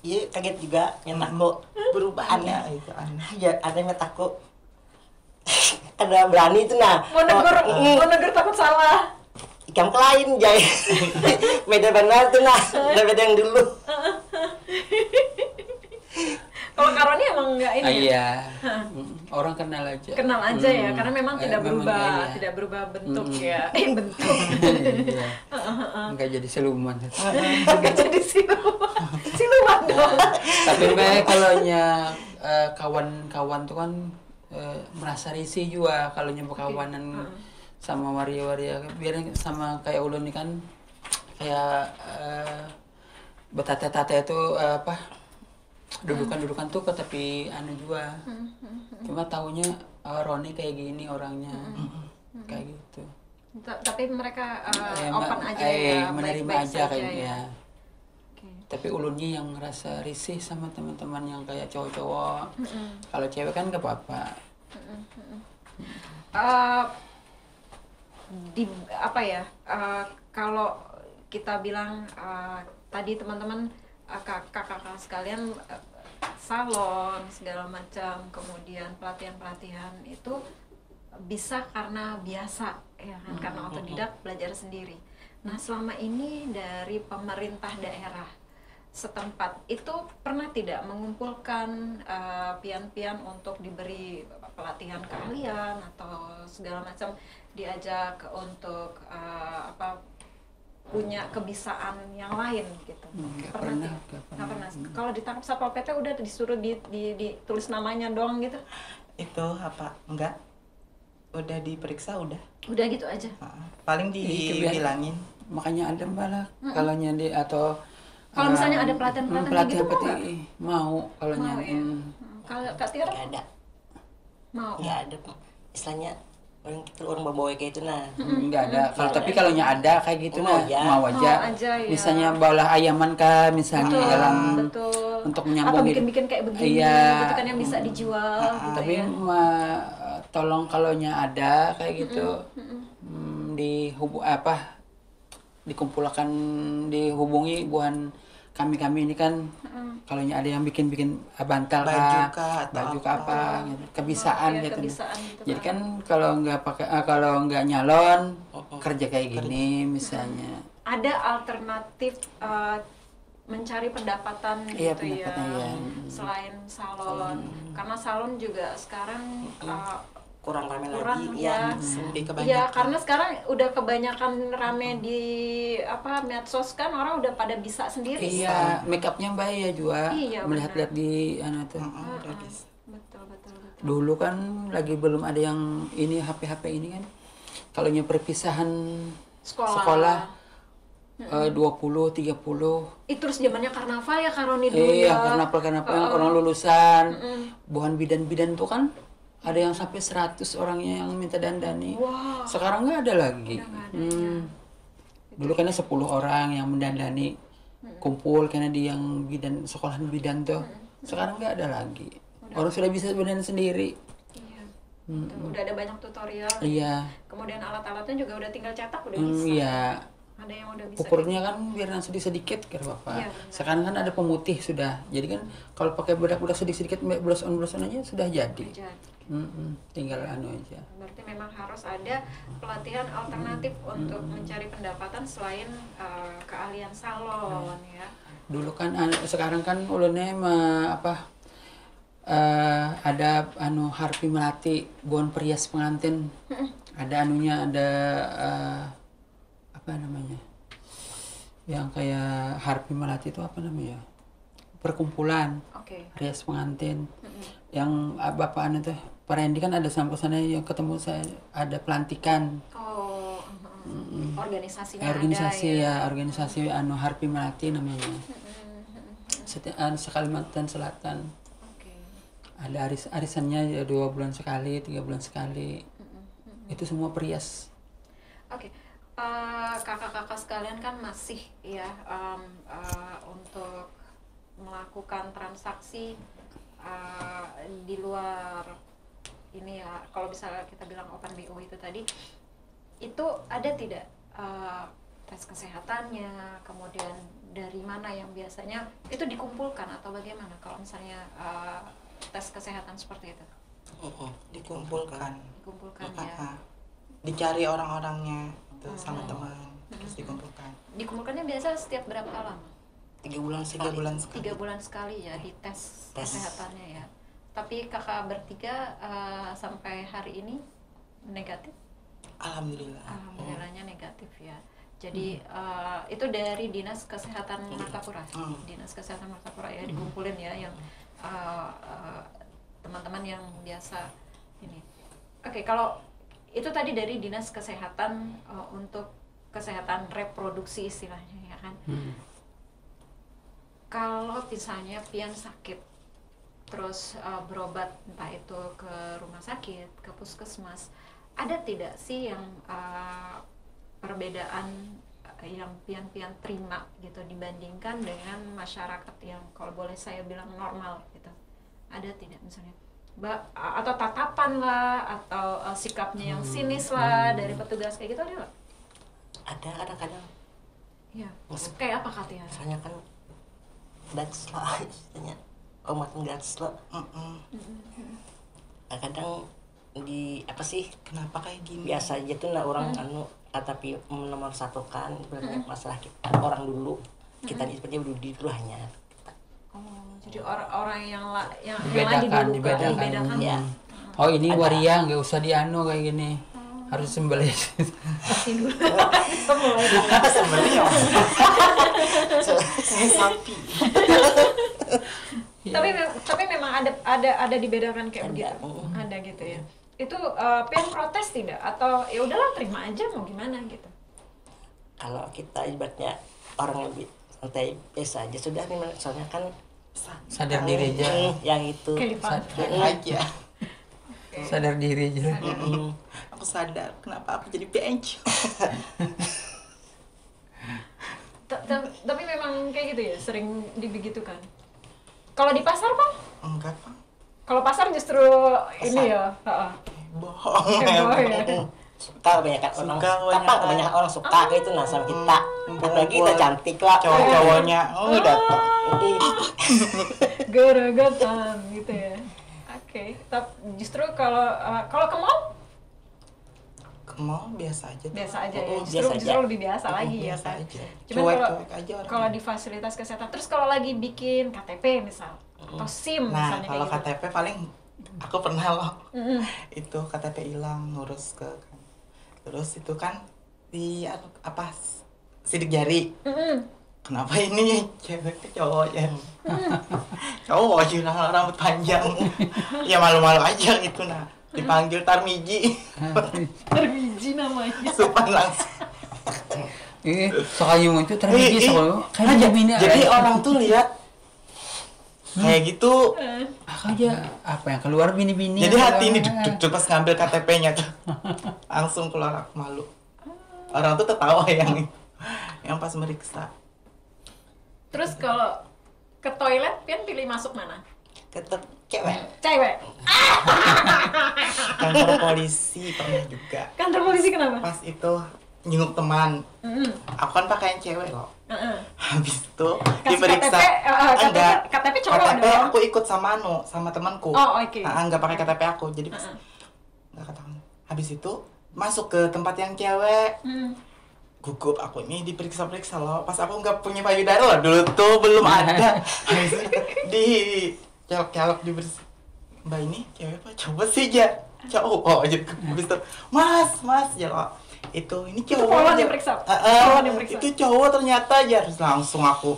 Iya kaget juga nyetakku Berubahnya itu aneh. ya ada yang nyetakku ada berani itu nah Mau negur takut salah. ikan lain jay beda benar tuh nah beda yang dulu. Kalau Karoni emang nggak ini. Iya. Orang kenal aja. Kenal aja ya, karena memang tidak memang berubah, iya. tidak berubah bentuk ya. Bentuk. Iya. Enggak jadi siluman. Nggak jadi siluman dong. Tapi memang kalau kawan-kawan tuh kan merasa risih juga kalau berkawanan sama waria-waria. Biar sama kayak ulun ini kan kayak bertata-tata itu dudukan tuh ke tapi anu juga. Cuma taunya Roni kayak gini orangnya. Kayak gitu. Tapi mereka open aja ya, menerima baik-baik aja saja kayaknya. ya. Tapi ulunnya yang ngerasa risih sama teman-teman yang kayak cowok-cowok. Kalau cewek kan gak apa-apa. Kalau kita bilang tadi teman-teman kakak-kakak sekalian salon segala macam, kemudian pelatihan-pelatihan itu bisa karena biasa ya kan, karena otodidak belajar sendiri. Nah, selama ini dari pemerintah daerah setempat itu pernah tidak mengumpulkan pian-pian untuk diberi pelatihan keahlian atau segala macam, diajak untuk punya kebiasaan yang lain gitu? Nggak Pernah? pernah. Kalau ditangkap Satpol PP udah disuruh ditulis namanya doang gitu? Itu apa? Enggak. Udah diperiksa udah. Udah gitu aja. Paling Itu dibilangin. Makanya ada malah kalau nyandi atau Kalau misalnya ada pelatihan-pelatihan kayak gitu mau nggak? mau kalau Mau nyandi. ya? Kalau Kak Tiara Nggak ada, mau? nggak ada. Istilahnya orang bawa kayak itu nah. Enggak ada. Kalau tapi kalau ada kayak gitu Mau nah, aja. mau aja. Mau aja, ya. Misalnya balah ayaman kah misalnya Betul, dalam betul. untuk Atau menyambung bikin-bikin kayak begini, Iya. gitu kan yang bisa dijual gitu Tapi ya. tolong kalau ada kayak gitu dikumpulkan, dihubungi bukan kami ini kan kalau ada yang bikin bantal Baju kah, kah, atau baju apa. kah apa gitu. Kebisaan Iya, gitu. kebisaan gitu Jadi kan. kan kalau nggak nyalon kerja kayak gini misalnya. Ada alternatif mencari pendapatan Iya, gitu ya, pendapatan, iya. selain salon. Karena salon juga sekarang Kurang rame kurang lagi ya. Lebih kebanyakan. Iya, karena sekarang udah kebanyakan rame di medsos kan, orang udah pada bisa sendiri. Iya, make upnya baik ya juga. Iya, Melihat-lihat di tuh. Udah bisa. Betul. Dulu kan lagi belum ada yang ini HP ini kan. Kalau perpisahan sekolah 20 30. Itu terus zamannya karnaval ya, Karoni dulu Iya, ya. karena orang lulusan. Bukan bidan tuh kan ada yang sampai 100 orangnya yang minta dandani. Wah. Sekarang nggak ada lagi. Dulu kan 10 orang yang mendandani kumpul karena di yang bidan, sekolahan bidan tuh. Sekarang nggak ada lagi. Orang sudah bisa berdandan sendiri. Iya. Betul. Udah ada banyak tutorial. Iya. Kemudian alat-alatnya juga udah tinggal cetak, udah bisa. Iya. Ada yang udah bisa. Ukurnya kan biar sedikit kira apa. Iya, benar. Sekarang kan ada pemutih sudah. Jadi kan kalau pakai bedak sedikit blush on aja sudah jadi. Jadi. Tinggal aja. Berarti memang harus ada pelatihan alternatif untuk mencari pendapatan selain keahlian salon ya. Dulu kan sekarang kan ulunnya ada Harpi Melati buan perias pengantin. Ada ada apa namanya? Yang kayak Harpi Melati itu apa namanya? Perkumpulan Oke. rias pengantin. Yang bapak tuh Pak Randy kan ada sampai sana yang ketemu saya, ada pelantikan. Oh, organisasinya Organisasi ada ya. organisasi Harpi Melati namanya. Sekalimantan Selatan. Oke. Ada arisannya ya 2 bulan sekali, 3 bulan sekali. Itu semua perias. Oke. Kakak-kakak sekalian kan masih ya untuk melakukan transaksi di luar ini ya, kalau misalnya kita bilang open BO itu tadi, itu ada tidak tes kesehatannya, kemudian dari mana yang biasanya itu dikumpulkan atau bagaimana kalau misalnya tes kesehatan seperti itu? Dikumpulkan. Dikumpulkan ya. Dicari orang-orangnya itu sama teman, terus dikumpulkan. Dikumpulkannya biasa setiap berapa lama? 3 bulan 3 sekali. bulan sekali. 3 bulan sekali ya di tes Tes. kesehatannya ya. Tapi kakak bertiga sampai hari ini negatif? Alhamdulillah. Alhamdulillahnya negatif ya. Jadi itu dari Dinas Kesehatan Martapura. Dinas Kesehatan Martapura ya, dikumpulin ya yang teman-teman yang biasa ini. Oke, kalau itu tadi dari Dinas Kesehatan untuk kesehatan reproduksi istilahnya ya kan. Kalau misalnya Pian sakit terus berobat entah itu ke rumah sakit, ke puskesmas, ada tidak sih yang perbedaan yang Pian terima gitu dibandingkan dengan masyarakat yang kalau boleh saya bilang normal gitu? Ada tidak misalnya atau tatapan lah atau sikapnya yang sinis lah dari petugas kayak gitu, ada nggak? Ada kadang-kadang. Ya, kayak apa katanya? Misalnya kan that's lah istilahnya. Omatan gas lah. Kadang di apa sih? Kenapa kayak gini? Biasa aja tuh nah orang tapi nomor satu kan berarti masalah kita orang dulu kita seperti di hanya kita. Oh, jadi orang yang lain dibedakan Ya. Oh ini waria nggak usah dianu kayak gini, harus sembelih. Sembelih ya. Saya sapi. Tapi memang ada dibedakan kayak begitu. Ada gitu ya. Itu Pian protes tidak atau ya udahlah terima aja mau gimana gitu. Kalau kita ibaratnya orang lebih santai biasa aja sudah nih soalnya kan Sadar diri aja. Yang itu Aja. Sadar diri aja. Aku sadar kenapa aku jadi bench. Tapi memang kayak gitu ya, sering dibegitukan. Kalau di pasar Pak? Enggak, Pak. Kalau pasar justru ini ya, Bohong. heboh ya. suka kebanyakan orang kebanyakan orang suka gitu nah sama kita apalagi kita cantik lah Cowok-cowoknya datang. Geragatan gitu ya. Oke, tapi justru kalau ke mall Ke mall biasa aja. biasa aja ya. Oh, Justru biasa aja. lebih biasa lagi ya Biasa kan. aja. Cuman kalau Cuek-cuek aja orang. kalau di fasilitas kesehatan, terus kalau lagi bikin KTP misal atau SIM Nah, misalnya kalau kayak gitu. KTP paling aku pernah loh. Itu KTP hilang ngurus ke terus itu kan di apa sidik jari. Kenapa ini cewek ke cowok ya? Cowok hilang rambut panjang. Ya malu-malu aja gitu nah. Dipanggil Tarmiji. Terbiji namanya. Supan langsung. Sekali itu terjadi soalnya kayak bini Jadi orang tuh lihat kayak gitu. aja apa yang keluar bini-bini. Jadi hati ini duk pas ngambil KTP-nya tuh. Langsung keluar aku malu. Orang tuh tertawa yang pas meriksa. Terus kalau ke toilet Pian pilih masuk mana? tetap cewek Cewek. Kantor polisi pernah juga. Kantor polisi kenapa? Pas itu nyenguk teman. Aku kan pakaian cewek loh. Habis itu Kasih diperiksa. KTP, Enggak. KTP cowok KTP dong. aku ikut sama sama temanku. Oh, oke. Enggak pakai KTP aku. Jadi pas enggak ketahuan. Habis itu masuk ke tempat yang cewek. Gugup aku ini diperiksa-periksa loh. Pas aku nggak punya payudara loh. Dulu tuh belum ada. Habis itu di kelok-kelok dibersih. Mbak ini cewek apa? Coba sih aja. Cowok aja. Habis itu mas ya loh. Itu ini cowok. Itu polwan aja. yang periksa? Polwan yang periksa? Itu cowok ternyata aja. Terus langsung aku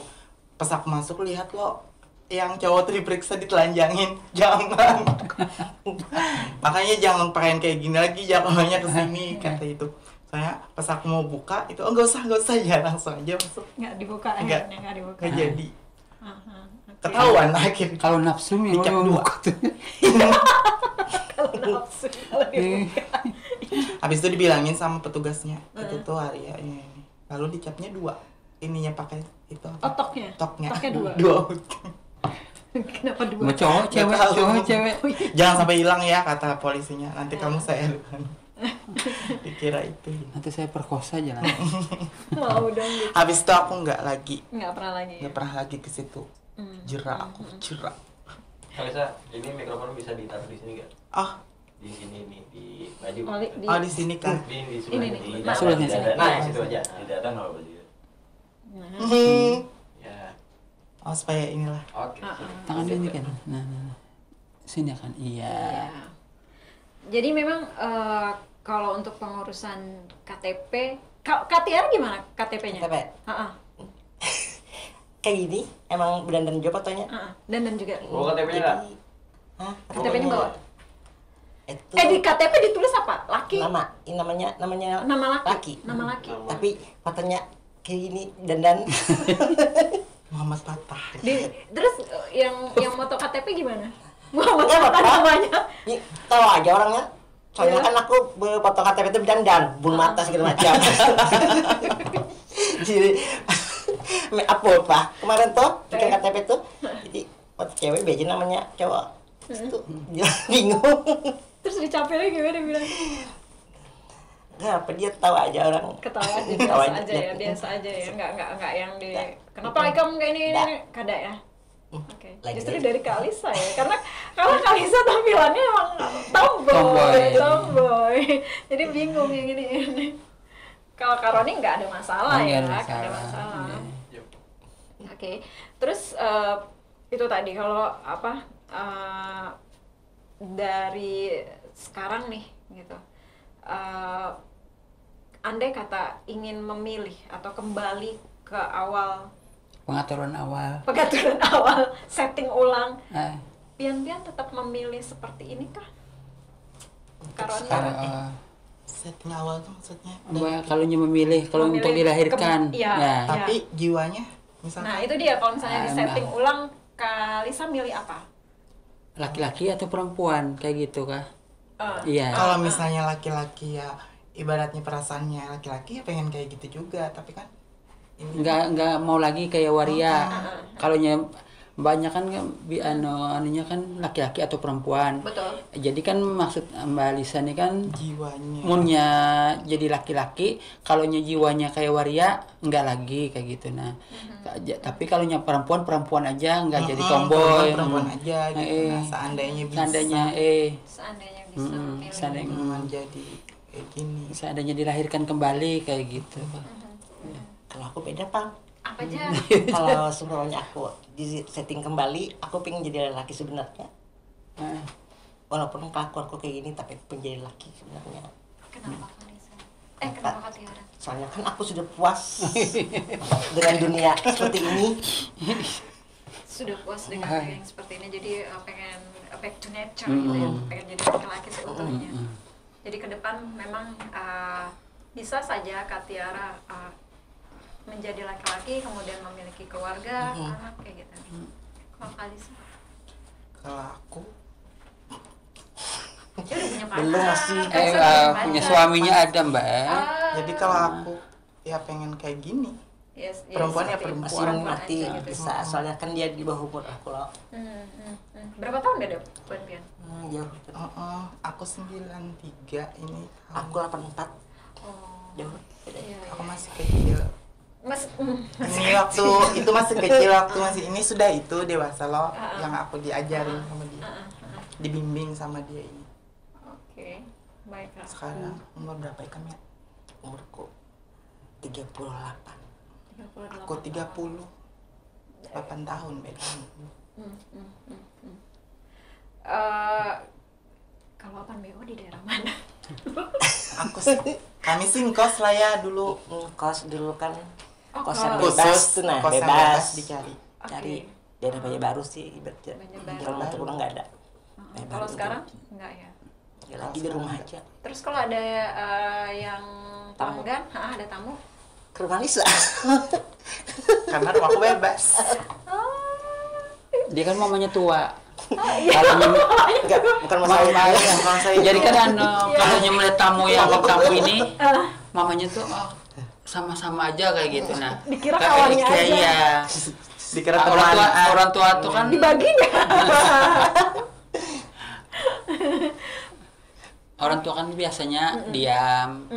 pas aku masuk lihat loh. Yang cowok tuh diperiksa ditelanjangin. Jangan. Makanya jangan pakaian kayak gini lagi. Jangan banyak kesini kata itu. Saya pas aku mau buka itu enggak usah ya langsung aja masuk. Nggak dibuka Enggak. akhirnya, nggak dibuka. Nggak jadi. Aha. Ketahuan akhirnya. Kalau nafsu yang Dicap mau dua. buka tuh. Kalau nafsu, kalau dibuka. Habis itu dibilangin sama petugasnya itu tuh Arya ini. Lalu dicapnya 2. Ininya pakai itu apa? Otoknya. Toknya. Toknya 2. 2. Kenapa 2? Mau cowok cewek tahu. cowok cewek. Jangan sampai hilang ya kata polisinya. Nanti kamu saya dikira itu. Nanti saya perkosa jangan. Mau dong gitu. Habis itu aku nggak Pernah lagi. nggak pernah lagi ke situ. Jerak aku jerak. Kalisa, ini mikrofon bisa ditaruh di sini nggak? Ah, Di sini nih, di baju. oh di sini kan. Di Ini sebelah nih. di Sebelah dada. sini. Nah, di situ aja. Di dada nggak apa-apa juga. Ya. Oh, supaya inilah. Oke. Tangan ini kan. Nah. Sini kan. Iya. Iya. Jadi memang kalau untuk pengurusan KTP, Kak Tiara gimana KTP-nya? KTP? Kayak gini, emang bedandan juga fotonya. Dan juga. Oh, KTP-nya enggak? Hah? KTP-nya bawa. Itu Di KTP ditulis apa? Laki. ini namanya Nama laki. Nama laki. Tapi fotonya kayak gini dandan. Muhammad Patah. Terus yang moto KTP gimana? Muhammad Enggak apa apa-apa. namanya? Ini tahu aja orangnya. Soalnya Iya. kan aku foto KTP itu dandan, bulu mata segala macam. Jadi apa Pak? Kemarin tuh bikin KTP tuh. Jadi foto cewek beda namanya cowok. Terus tuh dia bingung. Terus dicapainya gimana bilang? Nggak apa dia tahu aja orang. Ketawa aja, Ketawa biasa aja ya, biasa aja ya. Enggak yang di kenapa kamu kayak ini kada ya? Oke. Lagi Justru deh. dari Kalisa ya. Karena kalau Kalisa tampilannya emang tomboy. Jadi bingung yang ini. Kalau Karoni nggak ada masalah ya, nggak ada masalah. Iya. Oke. Terus itu tadi kalau dari sekarang nih gitu. Andai kata ingin memilih atau kembali ke awal Pengaturan awal. setting ulang, Eh, pian-pian tetap memilih seperti ini kah? Karena kalau Setting awal tuh maksudnya. kalau memilih kalau Memilih untuk dilahirkan, iya. ya. Tapi jiwanya misalnya nah itu dia kalau misalnya di Ah, setting ulang, Kalisa milih apa? Laki-laki atau perempuan kayak gitu kah? Iya. kalau misalnya laki-laki ya ibaratnya perasaannya laki-laki ya pengen kayak gitu juga, tapi kan ini Nggak mau lagi kayak waria. Kalau banyak kan anunya kan laki-laki atau perempuan. Betul. Jadi kan maksud Mbak Lisa ini kan jiwanya. munnya jadi laki-laki, kalau jiwanya kayak waria nggak lagi kayak gitu. Nah, tapi kalau perempuan aja nggak jadi tomboy. Perempuan aja gitu. Eh, Nah, seandainya bisa Seandainya bisa memilih. seandainya jadi kayak gini. seandainya dilahirkan kembali kayak gitu. Kalau aku beda Pak. Apa aja? Kalau sebenarnya aku di setting kembali, aku pengen jadi laki sebenarnya. Nah, Walaupun kelakuan aku kayak gini, tapi aku pengen jadi laki sebenarnya. Kenapa Kalisa? Kenapa Kak Tiara? Soalnya kan aku sudah puas dengan dunia seperti ini. Sudah puas dengan yang seperti ini, jadi pengen back to nature gitu ya, pengen jadi laki-laki seutuhnya. Jadi ke depan memang bisa saja Kak Tiara menjadi laki-laki kemudian memiliki keluarga, anak kayak gitu. Kalau Kalisa? Kalau aku Dia udah punya pacar. Belum masih. punya suaminya ada Mbak. jadi kalau aku ya pengen kayak gini. Yes, Perempuan ya seperti- Masih perempuan. mati aja gitu. bisa, soalnya kan dia di bawah umur aku loh. Berapa tahun beda Puan Pian? Jauh. Aku 93 ini. Aku 84. Oh, Jauh. Beda. iya, Aku iya. masih kecil. Mas, Ini waktu itu masih kecil, waktu masih ini sudah itu dewasa loh yang aku diajarin sama dia. Dibimbing sama dia ini. Oke, baiklah. Sekarang umur berapa ya kamu ya? Umurku 38. 38 Aku 38 tahun beda. Kalau Pan BO di daerah mana? Kami singkos lah ya dulu. Kos dulu kan Oh, kosan kos. bebas tuh, nah Kosan bebas dicari. cari daerah Banjarbaru sih ibaratnya. Banjarbaru. Kalau mau pulang nggak ada. Kalau sekarang enggak ya. Ya lagi di rumah aja. Terus kalau ada yang pelanggan, ada tamu. Ke rumah Lisa. Karena rumahku bebas. Dia kan mamanya tua. Enggak, bukan masalah itu. Bukan saya. Jadi kan kalau melihat tamu yang tamu ini, mamanya tuh sama-sama aja kayak gitu. Nah, Dikira kawannya aja. Iya. Dikira Orang tua tuh kan Dibagi nggak? orang tua kan biasanya diam,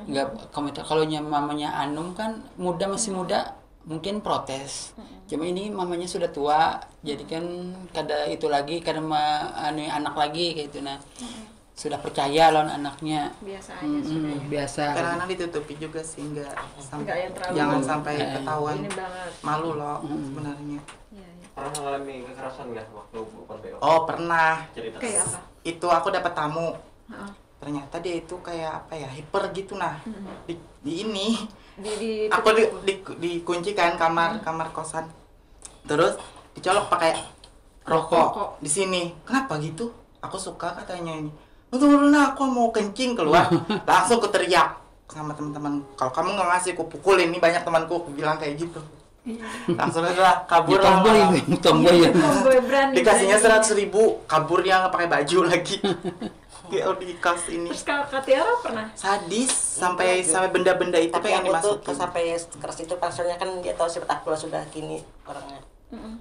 nggak komentar. Kalau mamanya Anum kan masih muda, mungkin protes. Cuma ini mamanya sudah tua, jadi kan kada itu lagi, kada anak lagi kayak gitu. Nah, sudah percaya lawan anaknya. Biasa aja sudah ya. Biasa. Kadang-kadang ditutupi juga sih, nggak Nggak yang terlalu jangan sampai ketahuan. ini banget. Malu loh sebenarnya. Iya, iya. Pernah mengalami kekerasan nggak waktu bukan PO? Oh pernah. Cerita. Kayak apa? Itu aku dapat tamu. Heeh. Ternyata dia itu kayak apa ya, hiper gitu nah. Di ini Di aku dikunci kan kamar kosan. Terus dicolok pakai rokok di sini. Kenapa gitu? Aku suka katanya ini. Tunggu dulu, aku mau kencing keluar. Langsung aku teriak sama teman-teman. Kalau kamu nggak ngasih, aku pukulin. Ini banyak temanku, aku bilang kayak gitu. Langsung aja kabur lah. Tomboy ya. Tomboy berani. Dikasihnya berani. 100.000, kabur dia nggak pakai baju lagi. Dia di kas ini. Terus Kak Tiara pernah? Sadis sampai benda-benda itu Tapi pengen aku tuh dimasukin. sampai keras itu pasalnya kan dia tahu sifat aku lah sudah gini orangnya.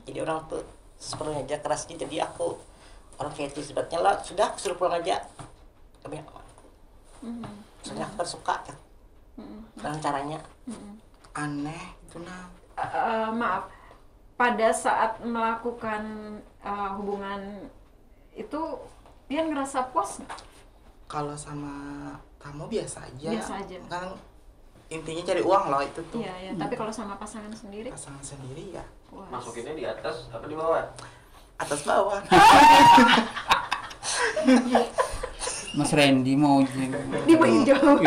Jadi orang tuh sepenuhnya aja keras, jadi aku orang kayak itu sifatnya lah sudah suruh pulang aja. Kami soalnya aku kan suka ya. Dengan caranya. Aneh itu nah. Maaf, pada saat melakukan hubungan itu dia ngerasa puas nggak? Kalau sama tamu biasa aja. Biasa aja. Kan intinya cari uang loh itu tuh. Iya, ya. Tapi kalau sama pasangan sendiri, Pasangan sendiri ya puas. Masukinnya di atas apa di bawah? atas bawah. Mas Randy mau Di jauh.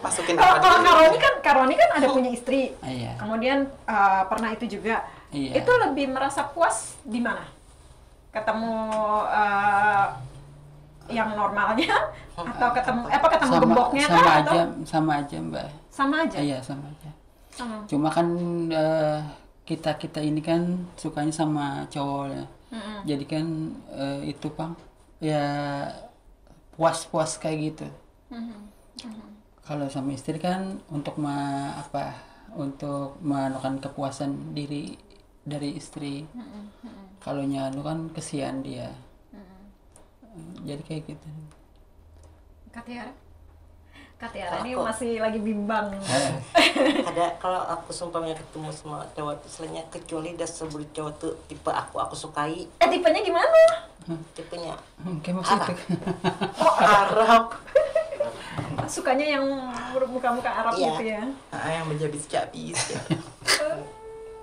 Masukin Kalau apa dulu? Karoni kan ada punya istri. Iya. Kemudian pernah itu juga. Iya. Itu lebih merasa puas di mana? Ketemu yang normalnya atau ketemu gemboknya sama kah? aja, Atau sama aja Mbak. sama aja? Iya sama aja. Sama. Cuma kan kita ini kan sukanya sama cowok ya. Jadi kan itu Pang ya puas-puas kayak gitu. Kalau sama istri kan untuk untuk menekan kepuasan diri dari istri. Kalau nyanu kan kesian dia. Jadi kayak gitu. Kak Tiara ini masih lagi bimbang. Ada kalau aku sumpahnya ketemu sama cowok itu selainnya kecuali dia sebut cowok tuh tipe aku sukai Tipenya gimana? tipenya Kayak maksudnya. Oh, Arab. Sukanya yang muka-muka Arab Iya. gitu ya? Yang menjabis-jabis ya.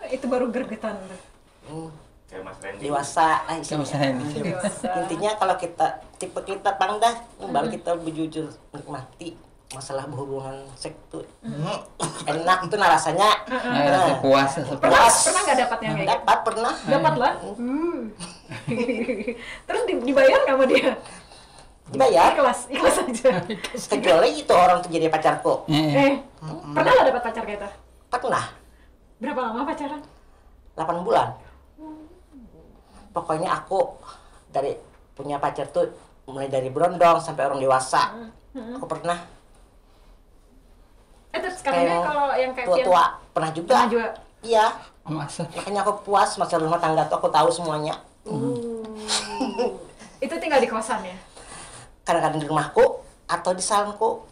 Itu baru gergetan tuh. Kayak Mas Randy. dewasa Kayak Mas Randy. Dewasa. intinya kalau tipe kita pangdah baru kita lebih jujur menikmati masalah berhubungan seks tuh enak tuh nah rasanya. Rasa puas, rasa puas. Pernah nggak dapat yang kayak gitu? Dapat pernah Dapat lah. Terus dibayar nggak sama dia? dibayar Ikhlas aja. kecuali itu orang tuh jadi pacarku Pernah nggak dapat pacar kayak itu? pernah Berapa lama pacaran? 8 bulan pokoknya aku dari punya pacar tuh mulai dari berondong sampai orang dewasa aku pernah Terus katanya kalau yang kayak tua-tua pernah juga. Pernah juga. Iya, Masa makanya aku puas masalah rumah tangga tuh aku tahu semuanya. Itu tinggal di kosan ya? Kadang-kadang di rumahku atau di salonku.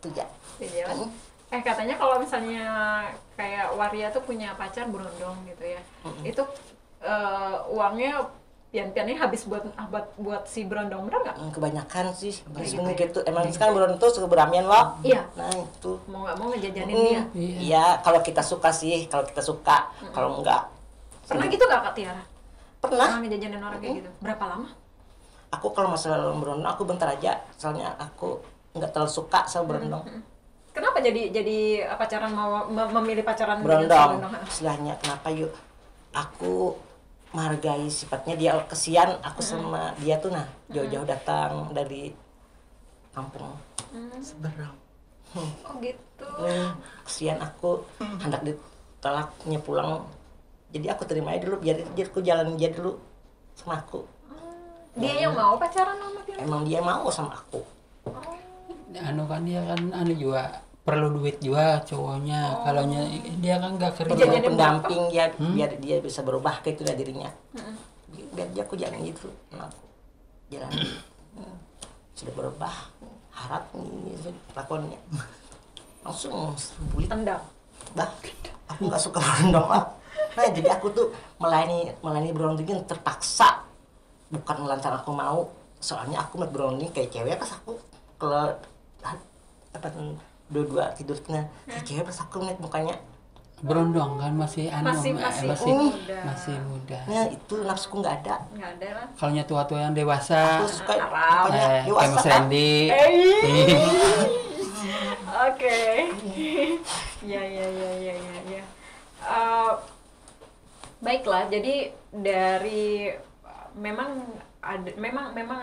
Itu ya. Iya. Katanya kalau misalnya kayak Waria tuh punya pacar berondong gitu ya. Itu uangnya pian-piannya habis buat si berondong, bener nggak? Kebanyakan sih sebenarnya gitu. Emang sekarang berondong tuh suka beramian loh. Iya. Nah itu. Mau nggak mau ngejajanin dia. Iya, kalau kita suka sih, kalau kita suka. Kalau enggak, Pernah gitu gak Kak Tiara? pernah. Pernah ngejajanin orang kayak gitu? Berapa lama? Aku kalau masalah berondong aku bentar aja. Soalnya aku nggak terlalu suka sama berondong. Kenapa jadi pacaran mau memilih pacaran dengan si Berondong. berondong? Istilahnya kenapa yuk? Aku menghargai sifatnya dia kesian aku sama dia tuh nah jauh-jauh datang dari kampung Seberang. Oh gitu. kesian aku hendak ditolaknya pulang jadi aku terima aja dulu biar aku jalan dia dulu sama aku Dia yang mau pacaran sama dia? emang dia mau sama aku anu kan dia kan anu juga perlu duit juga cowoknya. Kalau dia kan nggak kerja. Jadi perlu pendamping dia biar dia bisa berubah kayak itu dari dirinya biar dia aku jalan gitu nah, aku jalan sudah berubah harap ini lakonnya langsung bulit Tendang. bah aku nggak suka berondong lah nah jadi aku tuh melayani berondong itu terpaksa bukan lantaran aku mau soalnya aku melihat brownie kayak cewek pas aku kalau apa dua-dua tidurnya kayak cewek pas aku ngeliat mukanya Berondong kan masih Masih muda. masih muda. ya itu nafsuku nggak ada. Nggak ada lah. Kalau nya tua-tua yang dewasa, Aku suka Arab. pokoknya kayak dewasa Mas kan. Randy. Oke. Ya. Baiklah, jadi dari memang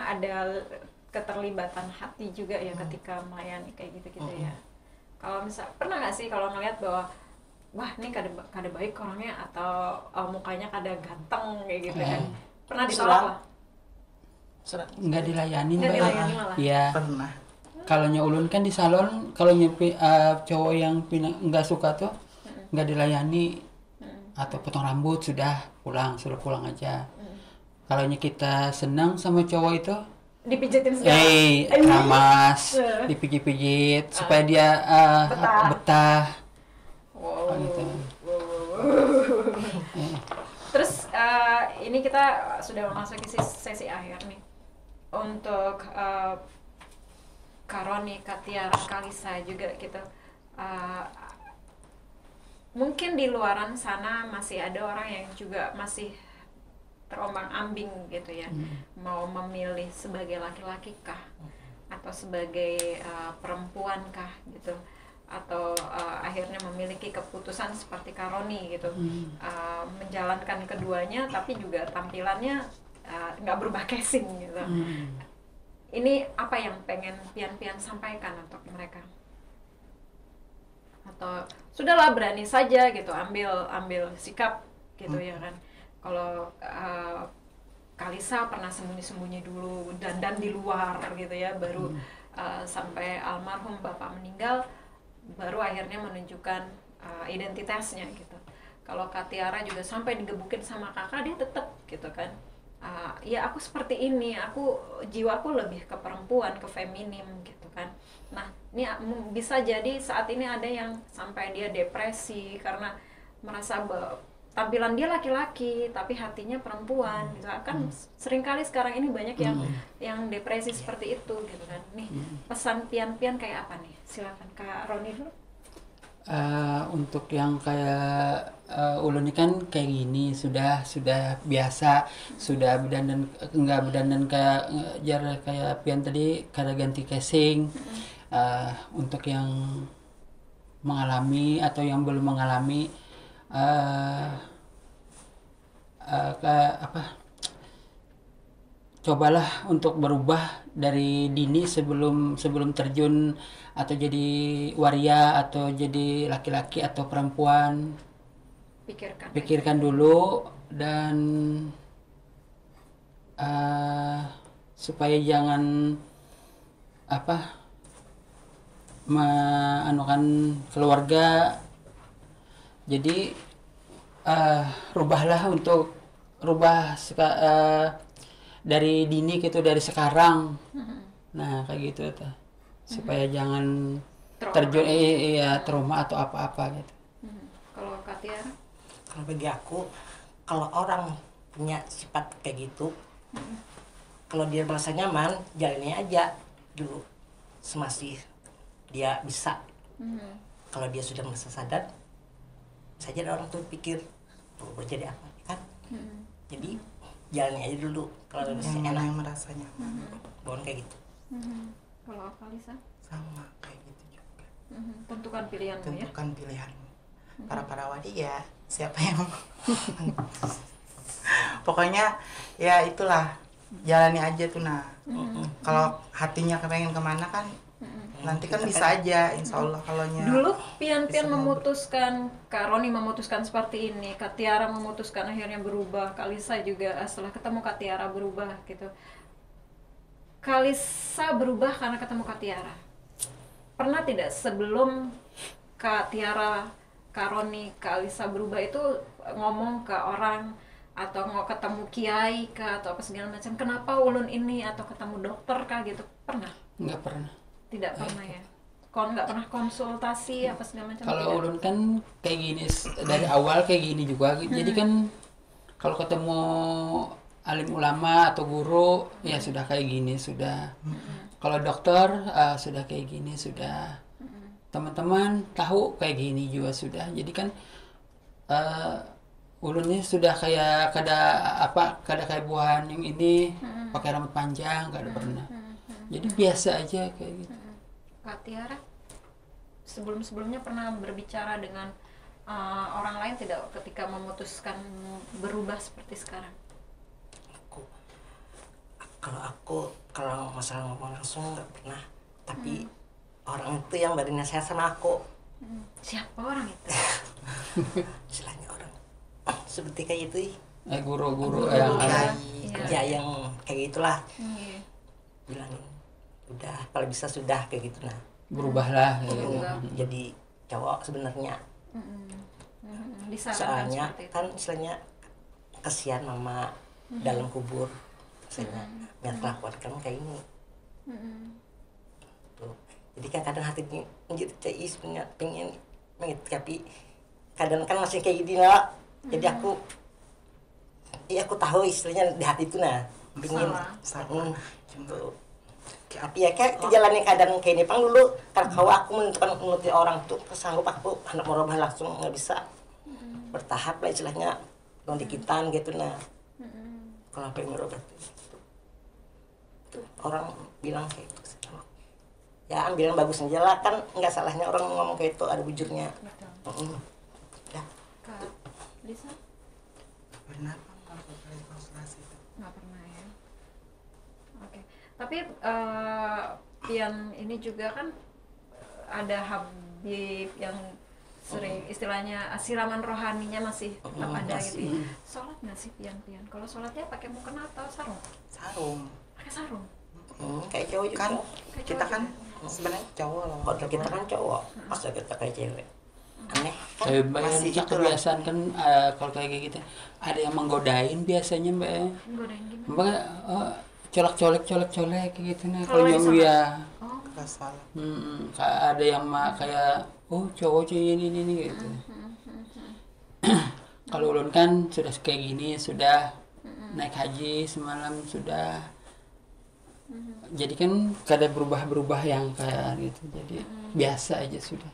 ada keterlibatan hati juga ya ketika melayani kayak gitu-gitu ya. Kalau misal pernah nggak sih kalau ngelihat bahwa wah ini kada baik orangnya atau mukanya kada ganteng kayak gitu kan? Pernah ditolak lah? Surat. Nggak dilayani, Nggak Mbak. dilayani malah. Iya. Pernah. Kalau nya ulun kan di salon, kalau nya cowok yang nggak suka tuh nggak dilayani atau potong rambut sudah suruh pulang aja. Kalau nya kita senang sama cowok itu, Dipijitin segala. keramas, dipijit-pijit supaya dia betah. Wow. Gitu. Terus ini kita sudah memasuki sesi akhir nih untuk Karoni, Katiara, Kalisa juga gitu. Mungkin di luaran sana masih ada orang yang juga masih terombang-ambing gitu ya, mau memilih sebagai laki-laki kah atau sebagai perempuan kah gitu, atau akhirnya memiliki keputusan seperti Karoni gitu, menjalankan keduanya tapi juga tampilannya nggak berubah casing gitu. Ini apa yang pengen Pian sampaikan untuk mereka? Atau sudahlah berani saja gitu, ambil sikap gitu ya kan? Kalau Kalisa pernah sembunyi-sembunyi dulu dan di luar gitu ya, baru sampai almarhum bapak meninggal baru akhirnya menunjukkan identitasnya gitu. Kalau Katiara juga sampai digebukin sama kakak, dia tetap gitu kan, ya aku seperti ini, jiwaku lebih ke perempuan, ke feminim gitu kan. Nah ini bisa jadi saat ini ada yang sampai dia depresi karena merasa tampilan dia laki-laki tapi hatinya perempuan gitu kan. Seringkali sekarang ini banyak yang depresi seperti itu gitu kan. Nih pesan Pian kayak apa nih? Silakan Kak Roni dulu. Untuk yang kayak ulun ini kan kayak gini sudah biasa, sudah berdandan nggak berdandan kayak Pian tadi kada ganti casing. Untuk yang mengalami atau yang belum mengalami, cobalah untuk berubah dari dini sebelum terjun atau jadi waria atau jadi laki-laki atau perempuan. Pikirkan dulu dan supaya jangan meanukan keluarga. Jadi rubah dari dini gitu, dari sekarang. Nah kayak gitu tuh, supaya jangan terjun trauma atau apa-apa gitu. Kalau Katiara? Kalau bagi aku, kalau orang punya sifat kayak gitu, kalau dia merasa nyaman, jalani aja dulu semasih dia bisa. Kalau dia sudah merasa sadar, saja ada orang tuh pikir jadi apa kan. Jadi jalani aja dulu kalau masih Yang mana enak, yang merasa nyaman. bukan kayak gitu. Kalau Kalisa? Sama kayak gitu juga. Tentukan pilihanmu ya. Tentukan pilihanmu. Para wadi ya siapa yang pokoknya ya itulah, jalani aja tuh. Nah kalau hatinya kepengen kemana kan nanti kan bisa aja, insya Allah. Kalau Dulu Pian bisa memutuskan, Kak Roni memutuskan seperti ini, Kak Tiara memutuskan akhirnya berubah, Kalisa juga setelah ketemu Kak Tiara berubah gitu. Kalisa berubah karena ketemu Kak Tiara. Pernah tidak sebelum Kak Tiara, Kak Roni, Kalisa berubah itu ngomong ke orang atau mau ketemu kiai kah atau apa segala macam, kenapa ulun ini, atau ketemu dokter kah gitu? Pernah? Nggak pernah. Tidak pernah ya. Nggak pernah konsultasi apa segala macam. Kalau ulun kan kayak gini dari awal kayak gini juga. Jadi kan kalau ketemu alim ulama atau guru ya sudah kayak gini sudah. Kalau dokter sudah kayak gini sudah. Teman-teman tahu kayak gini juga sudah. Jadi kan ulunnya sudah kayak kada kayak buahan yang ini pakai rambut panjang kada pernah. Jadi biasa aja kayak gitu. Kak Tiara, sebelumnya pernah berbicara dengan orang lain tidak ketika memutuskan berubah seperti sekarang? Kalau masalah ngomong langsung nggak pernah, tapi orang itu yang beri nasihat sama aku. Siapa orang itu? Istilahnya orang seperti kayak itu Guru-guru yang kerja yang kayak gitulah, Iya. bilangin udah kalau bisa sudah kayak gitu, nah berubahlah kayak gitu. jadi cowok sebenarnya. Disarankan Soalnya seperti itu. kan istilahnya kesian mama dalam kubur, istilahnya biar kelakuan kamu kayak ini tuh. Jadi kan kadang hati menjadi CI sebenarnya pengen tapi kadang kan masih kayak gini lah. Jadi aku tahu istilahnya di hati itu nah pengen tuh. Tapi ya kayak jalannya kadang kayak ini pang dulu kalau aku menuruti orang tuh sanggup aku anak merubah langsung nggak bisa, bertahap lah istilahnya dikitan gitu nah. Kalau apa yang merubah tuh orang bilang kayak itu ya bilang bagus aja lah, kan nggak salahnya orang ngomong kayak itu, ada bujurnya. Ya. Kak Lisa? Pernah kalau kali konsultasi itu. Nggak pernah ya. Oke. Tapi Pian ini juga kan ada Habib yang sering istilahnya siraman rohaninya masih tetap ada gitu ya. Sholat nggak sih Pian? Kalau sholatnya pakai mukena atau sarung? Sarung. Pakai sarung. Kayak cowok juga. Kan kita kan sebenarnya cowok loh. Kalau kita kan cowok, masa kita kayak cewek. Aneh. Masih Mbak, itu kebiasaan kan kalau kayak gitu ada yang menggodain biasanya Mbak. Godain gimana? Mbak colek kayak gitu nah Kalau kalau lagi yang sholat? ya. Oh. Nggak salah. Ada yang kayak cowok ini gitu. Kalau ulun kan sudah kayak gini, sudah naik haji semalam sudah. Jadi kan kada berubah yang kayak gitu. Jadi biasa aja sudah.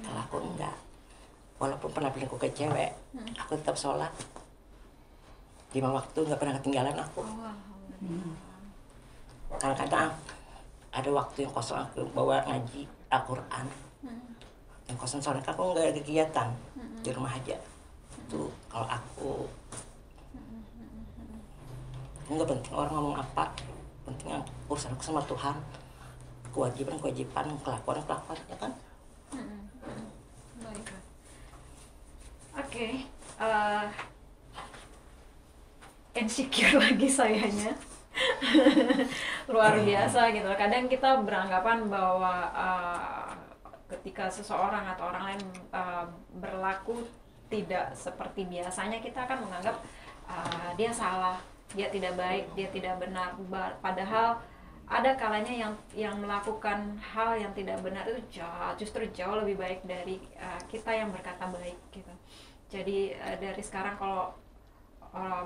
Kalau aku enggak, walaupun pernah pilihku ke cewek, aku tetap sholat 5 waktu, nggak pernah ketinggalan aku. Kadang-kadang ada waktu yang kosong aku bawa ngaji Al-Quran, yang kosong soalnya aku nggak ada kegiatan di rumah aja. Itu kalau aku nggak penting orang ngomong apa, penting urusan aku sama Tuhan, kewajiban kelakuan ya kan. Baiklah. Oke. Insecure lagi sayanya. Luar biasa gitu. Kadang kita beranggapan bahwa ketika seseorang atau orang lain berlaku tidak seperti biasanya, kita akan menganggap dia salah, dia tidak baik, dia tidak benar. Padahal ada kalanya yang melakukan hal yang tidak benar itu justru jauh lebih baik dari kita yang berkata baik gitu. Jadi dari sekarang kalau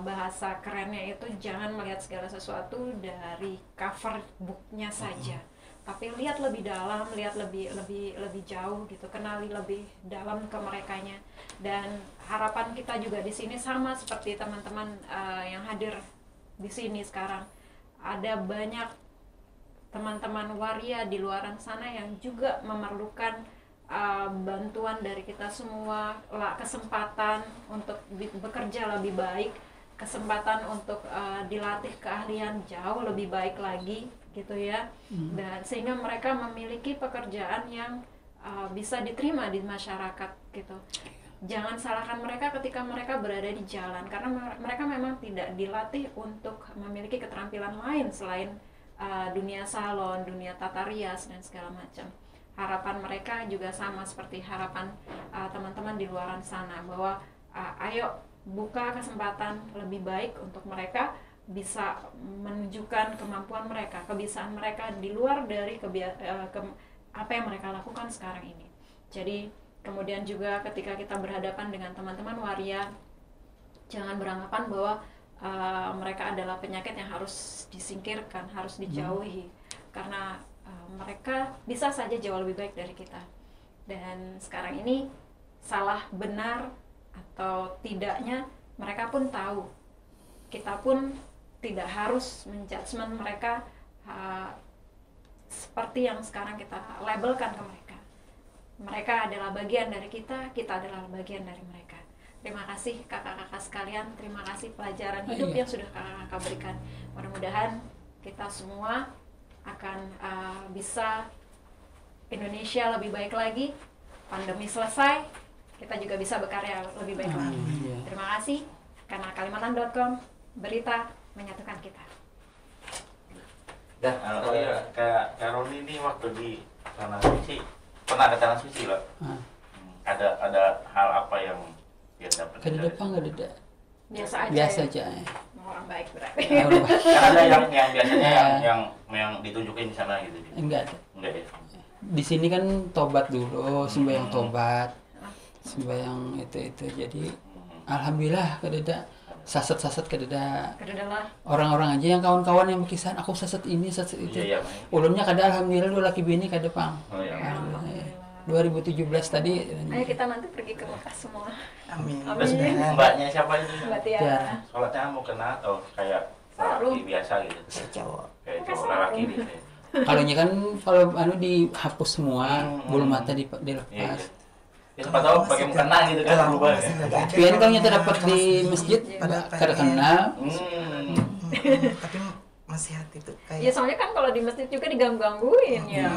bahasa kerennya itu jangan melihat segala sesuatu dari cover booknya saja, tapi lihat lebih dalam, lihat lebih jauh gitu, kenali lebih dalam ke merekanya. Dan harapan kita juga di sini sama seperti teman-teman yang hadir di sini sekarang. Ada banyak teman-teman waria di luaran sana yang juga memerlukan bantuan dari kita semua, kesempatan untuk bekerja lebih baik, kesempatan untuk dilatih keahlian jauh lebih baik lagi gitu ya. Dan sehingga mereka memiliki pekerjaan yang bisa diterima di masyarakat gitu. Jangan salahkan mereka ketika mereka berada di jalan, karena mereka memang tidak dilatih untuk memiliki keterampilan lain selain dunia salon, dunia tata rias dan segala macam. Harapan mereka juga sama seperti harapan teman-teman di luaran sana, bahwa ayo buka kesempatan lebih baik untuk mereka bisa menunjukkan kemampuan mereka, kebiasaan mereka di luar dari apa yang mereka lakukan sekarang ini. Jadi kemudian juga ketika kita berhadapan dengan teman-teman waria, jangan beranggapan bahwa mereka adalah penyakit yang harus disingkirkan, harus dijauhi, karena mereka bisa saja jauh lebih baik dari kita. Dan sekarang ini salah benar atau tidaknya mereka pun tahu. Kita pun tidak harus menjudgment mereka seperti yang sekarang kita labelkan ke mereka. Mereka adalah bagian dari kita adalah bagian dari mereka. Terima kasih kakak-kakak sekalian, terima kasih pelajaran hidup yang sudah kakak-kakak berikan. Mudah-mudahan kita semua akan bisa Indonesia lebih baik lagi, pandemi selesai, kita juga bisa berkarya lebih baik lagi. Terima kasih, karena Kalimantan.com, berita menyatukan kita. Dan kayak Roni ini waktu di Tanah Suci, pernah ke Tanah Suci loh. Ada hal apa yang dia dapat? Ke depan nggak ada. Biasa aja. Orang baik berarti. Kan ada yang biasanya yang ditunjukin di sana gitu. Enggak ada. Enggak ya. Di sini kan tobat dulu, sembahyang tobat, sembahyang itu. Jadi alhamdulillah kededa saset kededa. Kededalah. Orang-orang aja yang kawan-kawan yang berkisah, aku saset ini, saset itu. Iya, Ulunnya kada alhamdulillah dua laki bini kada pang. Oh iya. 2017 tadi. Ayo kita nanti pergi ke Mekah semua. Amin. Terus mbaknya siapa itu? Mbak Tiara. Sholatnya mau kena atau kayak laki biasa gitu? Cowok. Kayak cowok laki gitu. Kalau kan kalau dihapus semua, bulu mata dilepas. Iya. Ya siapa tahu pakai mukena gitu kan berubah ya. Tapi kalau nyata dapat di masjid, kada kenal. Tapi masih hati tuh Ya kayak soalnya kan kalau di masjid juga diganggu-gangguin ya.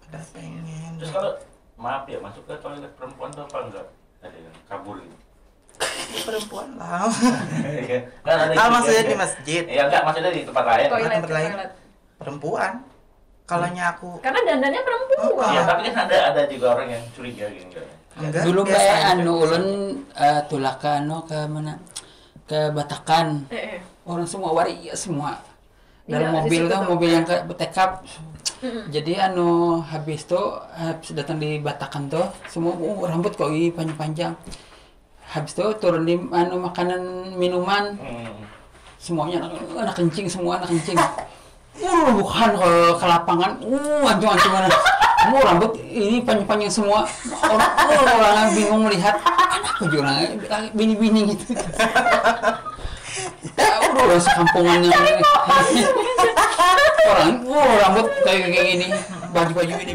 ada pengen. Terus kalau maaf ya masuk ke toilet perempuan tuh apa enggak? Ada yang kabur gitu. Perempuan lah. Kan ada Maksudnya di masjid. Iya enggak, maksudnya di tempat lain. Tempat lain. Perempuan. Kalau aku Karena dandannya perempuan. Iya, tapi kan ada juga orang yang curiga gitu enggak. enggak. Dulu biasa kayak aja. ulun tulaka ke mana? Ke Batakan. Orang semua waria semua. Dalam Iya, mobil di situ tuh, tuh. mobil yang ke tekap. Jadi habis datang di Batakan tuh, semua rambut kok panjang-panjang. Habis itu turun di makanan minuman. Semuanya anak kencing, semua anak kencing. Bukan ke lapangan, ancung-ancungan. Rambut ini panjang-panjang semua. Orang bingung melihat, kenapa juga bini-bini gitu. Udah sekampungan yang orang, rambut kayak gini, baju-baju ini.